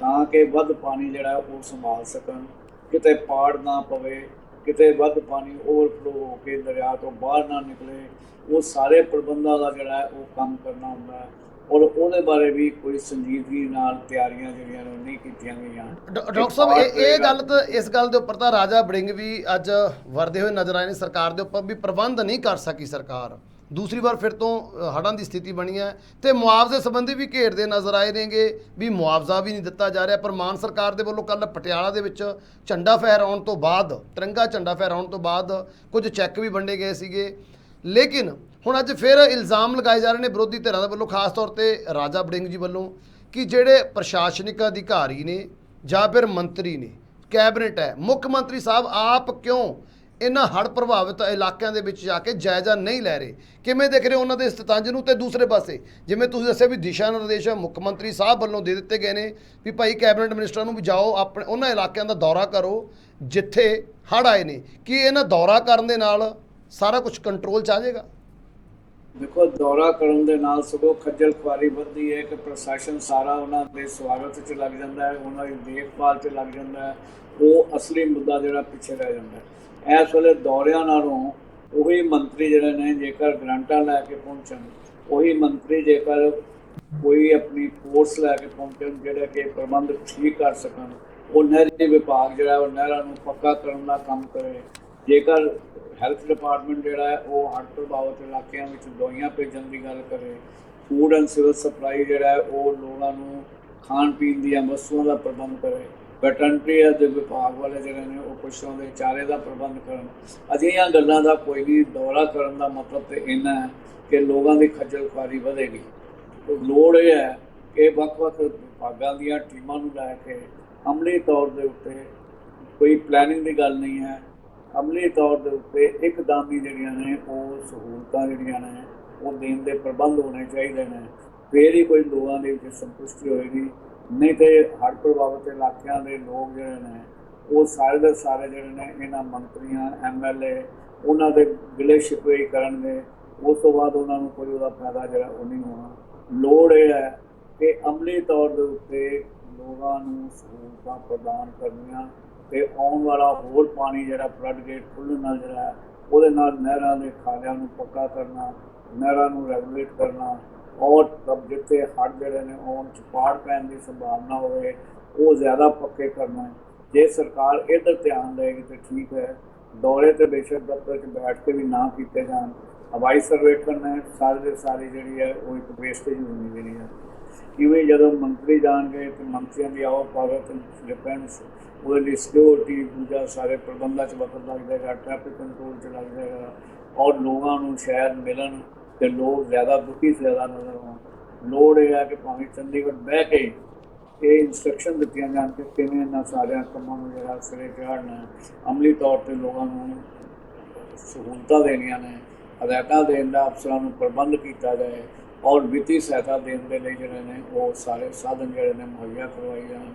ਤਾਂ ਕਿ ਵੱਧ ਪਾਣੀ ਜਿਹੜਾ ਉਹ ਸੰਭਾਲ ਸਕਣ, ਕਿਤੇ ਪਾੜ ਨਾ ਪਵੇ, ਕਿਤੇ ਵੱਧ ਪਾਣੀ ਓਵਰਫਲੋ ਹੋ ਕੇ ਦਰਿਆ ਤੋਂ ਬਾਹਰ ਨਾ ਨਿਕਲੇ। ਉਹ ਸਾਰੇ ਪ੍ਰਬੰਧਾਂ ਦਾ ਜਿਹੜਾ ਹੈ ਉਹ ਕੰਮ ਕਰਨਾ ਹੁੰਦਾ ਹੈ ਔਰ ਉਹਦੇ ਬਾਰੇ ਵੀ ਕੋਈ ਸੰਜੀਦਗੀ ਨਾਲ ਤਿਆਰੀਆਂ ਜਿਹੜੀਆਂ ਨੇ ਨਹੀਂ ਕੀਤੀਆਂ ਗਈਆਂ। ਡਾਕਟਰ ਸਾਹਿਬ ਇਹ ਗੱਲ ਤਾਂ ਇਸ ਗੱਲ ਦੇ ਉੱਪਰ ਤਾਂ ਰਾਜਾ ਵੜਿੰਗ ਵੀ ਅੱਜ ਵਰਦੇ ਹੋਏ ਨਜ਼ਰ ਆਏ ਨੇ ਸਰਕਾਰ ਦੇ ਉੱਪਰ ਵੀ ਪ੍ਰਬੰਧ ਨਹੀਂ ਕਰ ਸਕੀ ਸਰਕਾਰ। ਦੂਸਰੀ ਵਾਰ ਫਿਰ ਤੋਂ ਹੜ੍ਹਾਂ ਦੀ ਸਥਿਤੀ ਬਣੀ ਹੈ ਤੇ ਮੁਆਵਜ਼ੇ ਸੰਬੰਧੀ ਵੀ ਘੇਰਦੇ ਨਜ਼ਰ ਆਏ ਨੇਗੇ ਵੀ ਮੁਆਵਜ਼ਾ ਵੀ ਨਹੀਂ ਦਿੱਤਾ ਜਾ ਰਿਹਾ। ਪਰ ਮਾਨ ਸਰਕਾਰ ਦੇ ਵੱਲੋਂ ਕੱਲ੍ਹ ਪਟਿਆਲਾ ਦੇ ਵਿੱਚ ਝੰਡਾ ਫਹਿਰਾਉਣ ਤੋਂ ਬਾਅਦ, ਤਿਰੰਗਾ ਝੰਡਾ ਫਹਿਰਾਉਣ ਤੋਂ ਬਾਅਦ ਕੁਝ ਚੈੱਕ ਵੀ ਵੰਡੇ ਗਏ ਸੀਗੇ। ਲੇਕਿਨ ਹੁਣ ਅੱਜ ਫਿਰ ਇਲਜ਼ਾਮ ਲਗਾਏ ਜਾ ਰਹੇ ਨੇ ਵਿਰੋਧੀ ਧਿਰਾਂ ਦੇ ਵੱਲੋਂ, ਖਾਸ ਤੌਰ ਤੇ ਰਾਜਾ ਵੜਿੰਗ ਜੀ ਵੱਲੋਂ, ਕਿ ਜਿਹੜੇ ਪ੍ਰਸ਼ਾਸਨਿਕ ਅਧਿਕਾਰੀ ਨੇ ਜਾਂ ਫਿਰ ਮੰਤਰੀ ਨੇ, ਕੈਬਨਿਟ ਹੈ, ਮੁੱਖ ਮੰਤਰੀ ਸਾਹਿਬ ਆਪ ਕਿਉਂ ਇਹਨਾਂ ਹੜ੍ਹ ਪ੍ਰਭਾਵਿਤ ਇਲਾਕਿਆਂ ਦੇ ਵਿੱਚ ਜਾ ਕੇ ਜਾਇਜ਼ਾ ਨਹੀਂ ਲੈ ਰਹੇ? ਕਿਵੇਂ ਦੇਖ ਰਹੇ ਉਹਨਾਂ ਦੇ ਸਤੰਜ ਨੂੰ? ਤੇ ਦੂਸਰੇ ਪਾਸੇ ਜਿਵੇਂ ਤੁਸੀਂ ਦੱਸਿਆ ਵੀ ਦਿਸ਼ਾ ਨਿਰਦੇਸ਼ ਮੁੱਖ ਮੰਤਰੀ ਸਾਹਿਬ ਵੱਲੋਂ ਦੇ ਦਿੱਤੇ ਗਏ ਨੇ ਵੀ ਭਾਈ ਕੈਬਨਿਟ ਮਿਨਿਸਟਰਾਂ ਨੂੰ ਵੀ ਜਾਓ ਆਪਣੇ ਉਹਨਾਂ ਇਲਾਕਿਆਂ ਦਾ ਦੌਰਾ ਕਰੋ ਜਿੱਥੇ ਹੜ੍ਹ ਆਏ ਨੇ। ਕੀ ਇਹਨਾਂ ਦੌਰਾ ਕਰਨ ਦੇ ਨਾਲ ਸਾਰਾ ਕੁਝ ਕੰਟਰੋਲ 'ਚ ਆ ਜਾਏਗਾ? ਦੇਖੋ, ਦੌਰਾ ਕਰਨ ਦੇ ਨਾਲ ਸਗੋਂ ਖੱਜਲ ਖੁਆਰੀ ਵੱਧਦੀ ਹੈ ਕਿ ਪ੍ਰਸ਼ਾਸਨ ਸਾਰਾ ਉਹਨਾਂ ਦੇ ਸਵਾਗਤ 'ਚ ਲੱਗ ਜਾਂਦਾ ਹੈ, ਉਹਨਾਂ ਦੀ ਦੇਖਭਾਲ 'ਚ ਲੱਗ ਜਾਂਦਾ ਹੈ। ਉਹ ਅਸਲੀ ਮੁੱਦਾ ਜਿਹੜਾ ਪਿੱਛੇ ਰਹਿ ਜਾਂਦਾ ਹੈ। ਇਸ ਵੇਲੇ ਦੌਰਿਆਂ ਨਾਲੋਂ ਉਹੀ ਮੰਤਰੀ ਜਿਹੜੇ ਨੇ ਜੇਕਰ ਗ੍ਰਾਂਟਾਂ ਲੈ ਕੇ ਪਹੁੰਚਣ, ਉਹੀ ਮੰਤਰੀ ਜੇਕਰ ਕੋਈ ਆਪਣੀ ਫੋਰਸ ਲੈ ਕੇ ਪਹੁੰਚਣ ਜਿਹੜੇ ਕਿ ਪ੍ਰਬੰਧ ਠੀਕ ਕਰ ਸਕਣ, ਉਹ ਨਹਿਰੀ ਵਿਭਾਗ ਜਿਹੜਾ ਉਹ ਨਹਿਰਾਂ ਨੂੰ ਪੱਕਾ ਕਰਨ ਦਾ ਕੰਮ ਕਰੇ। ਜੇਕਰ ਹੈਲਥ ਡਿਪਾਰਟਮੈਂਟ ਜਿਹੜਾ ਹੈ ਉਹ ਹੜ੍ਹ ਪ੍ਰਭਾਵਿਤ ਇਲਾਕਿਆਂ ਵਿੱਚ ਦਵਾਈਆਂ ਭੇਜਣ ਦੀ ਗੱਲ ਕਰੇ, ਫੂਡ ਐਂਡ ਸਿਵਲ ਸਪਲਾਈ ਜਿਹੜਾ ਹੈ ਉਹ ਲੋਕਾਂ ਨੂੰ ਖਾਣ ਪੀਣ ਦੀਆਂ ਵਸਤੂਆਂ ਦਾ ਪ੍ਰਬੰਧ ਕਰੇ, ਵੈਟਰਨਰੀ ਦੇ ਵਿਭਾਗ ਵਾਲੇ ਜਿਹੜੇ ਨੇ ਉਹ ਪਸ਼ੂਆਂ ਦੇ ਚਾਰੇ ਦਾ ਪ੍ਰਬੰਧ ਕਰਨ। ਅਜਿਹੀਆਂ ਗੱਲਾਂ ਦਾ ਕੋਈ ਵੀ ਦੌਰਾ ਕਰਨ ਦਾ ਮਤਲਬ ਤਾਂ ਇੰਨਾ ਹੈ ਕਿ ਲੋਕਾਂ ਦੀ ਖੱਜਲ ਖੁਆਰੀ ਵਧੇਗੀ। ਲੋੜ ਇਹ ਹੈ ਕਿ ਵੱਖ-ਵੱਖ ਵਿਭਾਗਾਂ ਦੀਆਂ ਟੀਮਾਂ ਨੂੰ ਲੈ ਕੇ ਅਮਲੀ ਤੌਰ ਦੇ ਉੱਤੇ ਕੋਈ ਪਲੈਨਿੰਗ ਦੀ ਗੱਲ ਨਹੀਂ ਹੈ, ਅਮਲੀ ਤੌਰ ਦੇ ਉੱਤੇ ਇੱਕਦਮ ਹੀ ਜਿਹੜੀਆਂ ਨੇ ਉਹ ਸਹੂਲਤਾਂ ਜਿਹੜੀਆਂ ਨੇ ਉਹ ਦੇਣ ਦੇ ਪ੍ਰਬੰਧ ਹੋਣੇ ਚਾਹੀਦੇ ਨੇ। ਫਿਰ ਹੀ ਕੋਈ ਲੋਕਾਂ ਦੇ ਵਿੱਚ ਸੰਤੁਸ਼ਟੀ ਹੋਏਗੀ। ਨਹੀਂ ਤੇ ਹੜ੍ਹ ਪ੍ਰਭਾਵਿਤ ਇਲਾਕਿਆਂ ਦੇ ਲੋਕ ਜਿਹੜੇ ਨੇ ਉਹ ਸਾਰੇ ਦੇ ਸਾਰੇ ਜਿਹੜੇ ਨੇ ਇਹਨਾਂ ਮੰਤਰੀਆਂ, MLA ਉਹਨਾਂ ਦੇ ਗਿਲੇ ਸ਼ਿਕਵੇ ਹੀ ਕਰਨਗੇ। ਉਸ ਤੋਂ ਬਾਅਦ ਉਹਨਾਂ ਨੂੰ ਕੋਈ ਉਹਦਾ ਫਾਇਦਾ ਜਿਹੜਾ ਉਹ ਨਹੀਂ ਹੋਣਾ। ਲੋੜ ਇਹ ਹੈ ਕਿ ਅਮਲੀ ਤੌਰ ਦੇ ਉੱਤੇ ਲੋਕਾਂ ਨੂੰ ਸਹੂਲਤਾਂ ਪ੍ਰਦਾਨ ਕਰਨੀਆਂ ਤੇ ਆਉਣ ਵਾਲਾ ਹੋਰ ਪਾਣੀ ਜਿਹੜਾ ਫਲੱਡ ਗੇਟ ਖੁੱਲ੍ਹਣ ਨਾਲ ਜਿਹੜਾ ਉਹਦੇ ਨਾਲ ਨਹਿਰਾਂ ਦੇ ਖਾਲਿਆਂ ਨੂੰ ਪੱਕਾ ਕਰਨਾ, ਨਹਿਰਾਂ ਨੂੰ ਰੈਗੂਲੇਟ ਕਰਨਾ ਔਰ ਜਿੱਥੇ ਹੜ੍ਹ ਜਿਹੜੇ ਨੇ ਆਉਣ 'ਚ ਪਾੜ ਪੈਣ ਦੀ ਸੰਭਾਵਨਾ ਹੋਵੇ ਉਹ ਜ਼ਿਆਦਾ ਪੱਕੇ ਕਰਨਾ। ਜੇ ਸਰਕਾਰ ਇੱਧਰ ਧਿਆਨ ਦੇਵੇਗੀ ਤਾਂ ਠੀਕ ਹੈ। ਦੌਰੇ ਤੇ ਬੇਸ਼ੱਕ ਦਫ਼ਤਰ 'ਚ ਬੈਠ ਕੇ ਵੀ ਨਾ ਕੀਤੇ ਜਾਣ, ਹਵਾਈ ਸਰਵੇਖਣ ਨੇ ਸਾਰੇ ਦੇ ਸਾਰੇ ਜਿਹੜੀ ਹੈ ਉਹ ਇੱਕ ਵੇਸਟੇਜ ਹੋਣੀ ਜਿਹੜੀ ਹੈ। ਕਿਵੇਂ ਜਦੋਂ ਮੰਤਰੀ ਜਾਣਗੇ ਤੇ ਮੰਤਰੀਆਂ ਦੀ ਆਓ ਭਗਤ ਡਿਫੈਂਸ ਉਹਦੇ ਲਈ ਸਿਕਿਉਰਿਟੀ ਦੂਜਾ ਸਾਰੇ ਪ੍ਰਬੰਧਾਂ 'ਚ ਵਕਤ ਲੱਗ ਜਾਏਗਾ, ਟ੍ਰੈਫਿਕ ਕੰਟਰੋਲ 'ਚ ਲੱਗ ਜਾਏਗਾ ਔਰ ਲੋਕਾਂ ਨੂੰ ਸ਼ਾਇਦ ਮਿਲਣ ਤੇ ਲੋਕ ਜ਼ਿਆਦਾ ਦੁਖੀ ਜ਼ਿਆਦਾ ਨਜ਼ਰ ਆਉਣ। ਲੋੜ ਇਹ ਹੈ ਕਿ ਭਾਵੇਂ ਚੰਡੀਗੜ੍ਹ ਬਹਿ ਕੇ ਇਹ ਇੰਸਟਰਕਸ਼ਨ ਦਿੱਤੀਆਂ ਜਾਣ ਕਿ ਕਿਵੇਂ ਇਹਨਾਂ ਸਾਰਿਆਂ ਕੰਮਾਂ ਨੂੰ ਜਿਹੜਾ ਸਿਰੇ ਚੜ੍ਹਨਾ, ਅਮਲੀ ਤੌਰ 'ਤੇ ਲੋਕਾਂ ਨੂੰ ਸਹੂਲਤਾਂ ਦੇਣੀਆਂ ਨੇ, ਹਦਾਇਤਾਂ ਦੇਣ ਦਾ ਅਫਸਰਾਂ ਨੂੰ ਪ੍ਰਬੰਧ ਕੀਤਾ ਜਾਏ ਔਰ ਵਿੱਤੀ ਸਹਾਇਤਾ ਦੇਣ ਦੇ ਲਈ ਜਿਹੜੇ ਨੇ ਉਹ ਸਾਰੇ ਸਾਧਨ ਜਿਹੜੇ ਨੇ ਮੁਹੱਈਆ ਕਰਵਾਏ ਜਾਣ,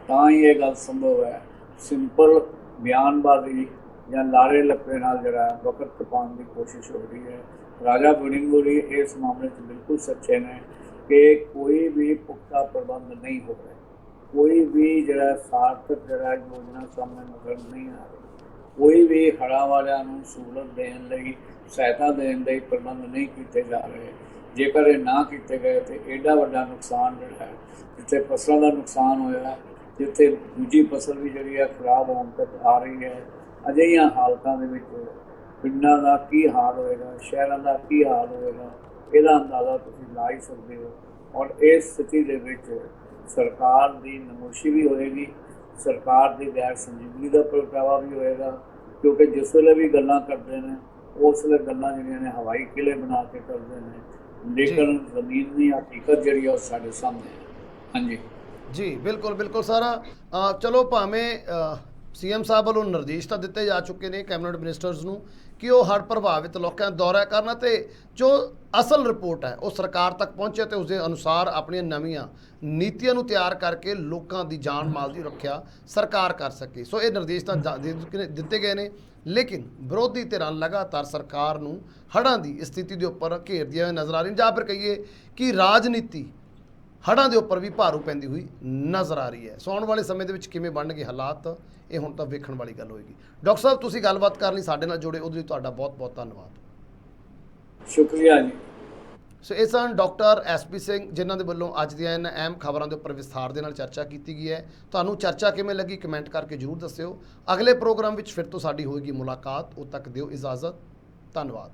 ਤਾਂ ਹੀ ਇਹ ਗੱਲ ਸੰਭਵ ਹੈ। ਸਿੰਪਲ ਬਿਆਨਬਾਜ਼ੀ ਜਾਂ ਲਾਰੇ ਲੱਪੇ ਨਾਲ ਜਿਹੜਾ ਵਕਤ ਟਪਾਉਣ ਦੀ ਕੋਸ਼ਿਸ਼ ਹੋ ਰਹੀ ਹੈ। ਰਾਜਾ ਵੜਿੰਗੁਰੀ ਇਸ ਮਾਮਲੇ 'ਚ ਬਿਲਕੁਲ ਸੱਚੇ ਨੇ ਕਿ ਕੋਈ ਵੀ ਪੁਖਤਾ ਪ੍ਰਬੰਧ ਨਹੀਂ ਹੋ ਰਿਹਾ, ਕੋਈ ਵੀ ਜਿਹੜਾ ਸਾਰਥਕ ਜਿਹੜਾ ਯੋਜਨਾ ਸਾਹਮਣੇ ਨਜ਼ਰ ਨਹੀਂ ਆ ਰਹੀ, ਕੋਈ ਵੀ ਹੜ੍ਹਾਂ ਵਾਲਿਆਂ ਨੂੰ ਸਹੂਲਤ ਦੇਣ ਲਈ, ਸਹਾਇਤਾ ਦੇਣ ਲਈ ਪ੍ਰਬੰਧ ਨਹੀਂ ਕੀਤੇ ਜਾ ਰਹੇ। ਜੇਕਰ ਇਹ ਨਾ ਕੀਤੇ ਗਏ ਤਾਂ ਐਡਾ ਵੱਡਾ ਨੁਕਸਾਨ ਜਿਹੜਾ ਹੈ, ਜਿੱਥੇ ਫਸਲਾਂ ਦਾ ਨੁਕਸਾਨ ਹੋਇਆ, ਜਿੱਥੇ ਦੂਜੀ ਫਸਲ ਵੀ ਜਿਹੜੀ ਹੈ ਖਰਾਬ ਹੋਣ ਤੱਕ ਆ ਰਹੀ ਹੈ, ਅਜਿਹੀਆਂ ਹਾਲਤਾਂ ਦੇ ਵਿੱਚ ਪਿੰਡਾਂ ਦਾ ਕੀ ਹਾਲ ਹੋਏਗਾ, ਸ਼ਹਿਰਾਂ ਦਾ ਕੀ ਹਾਲ ਹੋਏਗਾ, ਇਹਦਾ ਅੰਦਾਜ਼ਾ ਤੁਸੀਂ ਲਾ ਹੀ ਸਕਦੇ ਹੋ। ਔਰ ਇਸ ਸਥਿਤੀ ਦੇ ਵਿੱਚ ਸਰਕਾਰ ਦੀ ਨਮੋਸ਼ੀ ਵੀ ਹੋਏਗੀ, ਸਰਕਾਰ ਦੀ ਗੈਰ ਸੰਜੀਦਗੀ ਦਾ ਪ੍ਰਗਟਾਵਾ ਵੀ ਹੋਏਗਾ, ਕਿਉਂਕਿ ਜਿਸ ਵੇਲੇ ਵੀ ਗੱਲਾਂ ਕਰਦੇ ਨੇ ਉਸ ਵੇਲੇ ਗੱਲਾਂ ਜਿਹੜੀਆਂ ਨੇ ਹਵਾਈ ਕਿਲੇ ਬਣਾ ਕੇ ਕਰਦੇ ਨੇ, ਲੇਕਿਨ ਜ਼ਮੀਨੀ ਹਕੀਕਤ ਜਿਹੜੀ ਉਹ ਸਾਡੇ ਸਾਹਮਣੇ ਹੈ। ਹਾਂਜੀ ਜੀ, ਬਿਲਕੁਲ ਬਿਲकुल ਸਰ। ਚਲੋ ਭਾਵੇਂ ਸੀਐਮ ਸਾਹਿਬ ਵੱਲੋਂ ਨਿਰਦੇਸ਼ ਤਾਂ ਦਿੱਤੇ ਜਾ ਚੁੱਕੇ ਨੇ ਕੈਬਨਿਟ ਮਿਨਿਸਟਰਸ ਨੂੰ ਕਿ ਉਹ ਹੜ੍ਹ ਪ੍ਰਭਾਵਿਤ ਲੋਕਾਂ ਦਾ ਦੌਰਾ ਕਰਨ ਅਤੇ ਜੋ ਅਸਲ ਰਿਪੋਰਟ ਹੈ ਉਹ ਸਰਕਾਰ ਤੱਕ ਪਹੁੰਚੇ ਤੇ ਉਸ ਦੇ ਅਨੁਸਾਰ ਆਪਣੀਆਂ ਨਵੀਆਂ ਨੀਤੀਆਂ ਨੂੰ ਤਿਆਰ ਕਰਕੇ ਲੋਕਾਂ ਦੀ ਜਾਨ ਮਾਲ ਦੀ ਰੱਖਿਆ ਸਰਕਾਰ ਕਰ ਸਕੇ। ਸੋ ਇਹ ਨਿਰਦੇਸ਼ ਤਾਂ ਦਿੱਤੇ ਗਏ ਨੇ, ਲੇਕਿਨ ਵਿਰੋਧੀ ਧਿਰਾਂ ਲਗਾਤਾਰ ਸਰਕਾਰ ਨੂੰ ਹੜ੍ਹਾਂ ਦੀ ਸਥਿਤੀ ਦੇ ਉੱਪਰ ਘੇਰਦੀਆਂ ਹੋਈਆਂ ਨਜ਼ਰ ਆ ਰਹੀਆਂ, ਜਾਂ ਫਿਰ ਕਹੀਏ ਕਿ ਰਾਜਨੀਤੀ ਹੜ੍ਹਾਂ ਦੇ ਉੱਪਰ ਵੀ ਭਾਰੂ ਪੈਂਦੀ ਹੋਈ ਨਜ਼ਰ ਆ ਰਹੀ ਹੈ। ਸੋ ਆਉਣ ਵਾਲੇ ਸਮੇਂ ਦੇ ਵਿੱਚ ਕਿਵੇਂ ਬਣਨਗੇ ਹਾਲਾਤ, ਇਹ ਹੁਣ ਤਾਂ ਵੇਖਣ ਵਾਲੀ ਗੱਲ ਹੋਏਗੀ। ਡਾਕਟਰ ਸਾਹਿਬ, ਤੁਸੀਂ ਗੱਲਬਾਤ ਕਰਨ ਲਈ ਸਾਡੇ ਨਾਲ ਜੁੜੇ, ਉਹਦੇ ਲਈ ਤੁਹਾਡਾ ਬਹੁਤ ਬਹੁਤ ਧੰਨਵਾਦ। ਸ਼ੁਕਰੀਆ ਜੀ। ਸੋ ਇਹ ਸਨ ਡਾਕਟਰ ਐਸਪੀ ਸਿੰਘ, ਜਿਨ੍ਹਾਂ ਦੇ ਵੱਲੋਂ ਅੱਜ ਦੀਆਂ ਇਹਨਾਂ ਅਹਿਮ ਖਬਰਾਂ ਦੇ ਉੱਪਰ ਵਿਸਥਾਰ ਦੇ ਨਾਲ ਚਰਚਾ ਕੀਤੀ ਗਈ ਹੈ। ਤੁਹਾਨੂੰ ਚਰਚਾ ਕਿਵੇਂ ਲੱਗੀ ਕਮੈਂਟ ਕਰਕੇ ਜ਼ਰੂਰ ਦੱਸਿਓ। ਅਗਲੇ ਪ੍ਰੋਗਰਾਮ ਵਿੱਚ ਫਿਰ ਤੋਂ ਸਾਡੀ ਹੋਏਗੀ ਮੁਲਾਕਾਤ। ਉਦੋਂ ਤੱਕ ਦਿਓ ਇਜਾਜ਼ਤ। ਧੰਨਵਾਦ।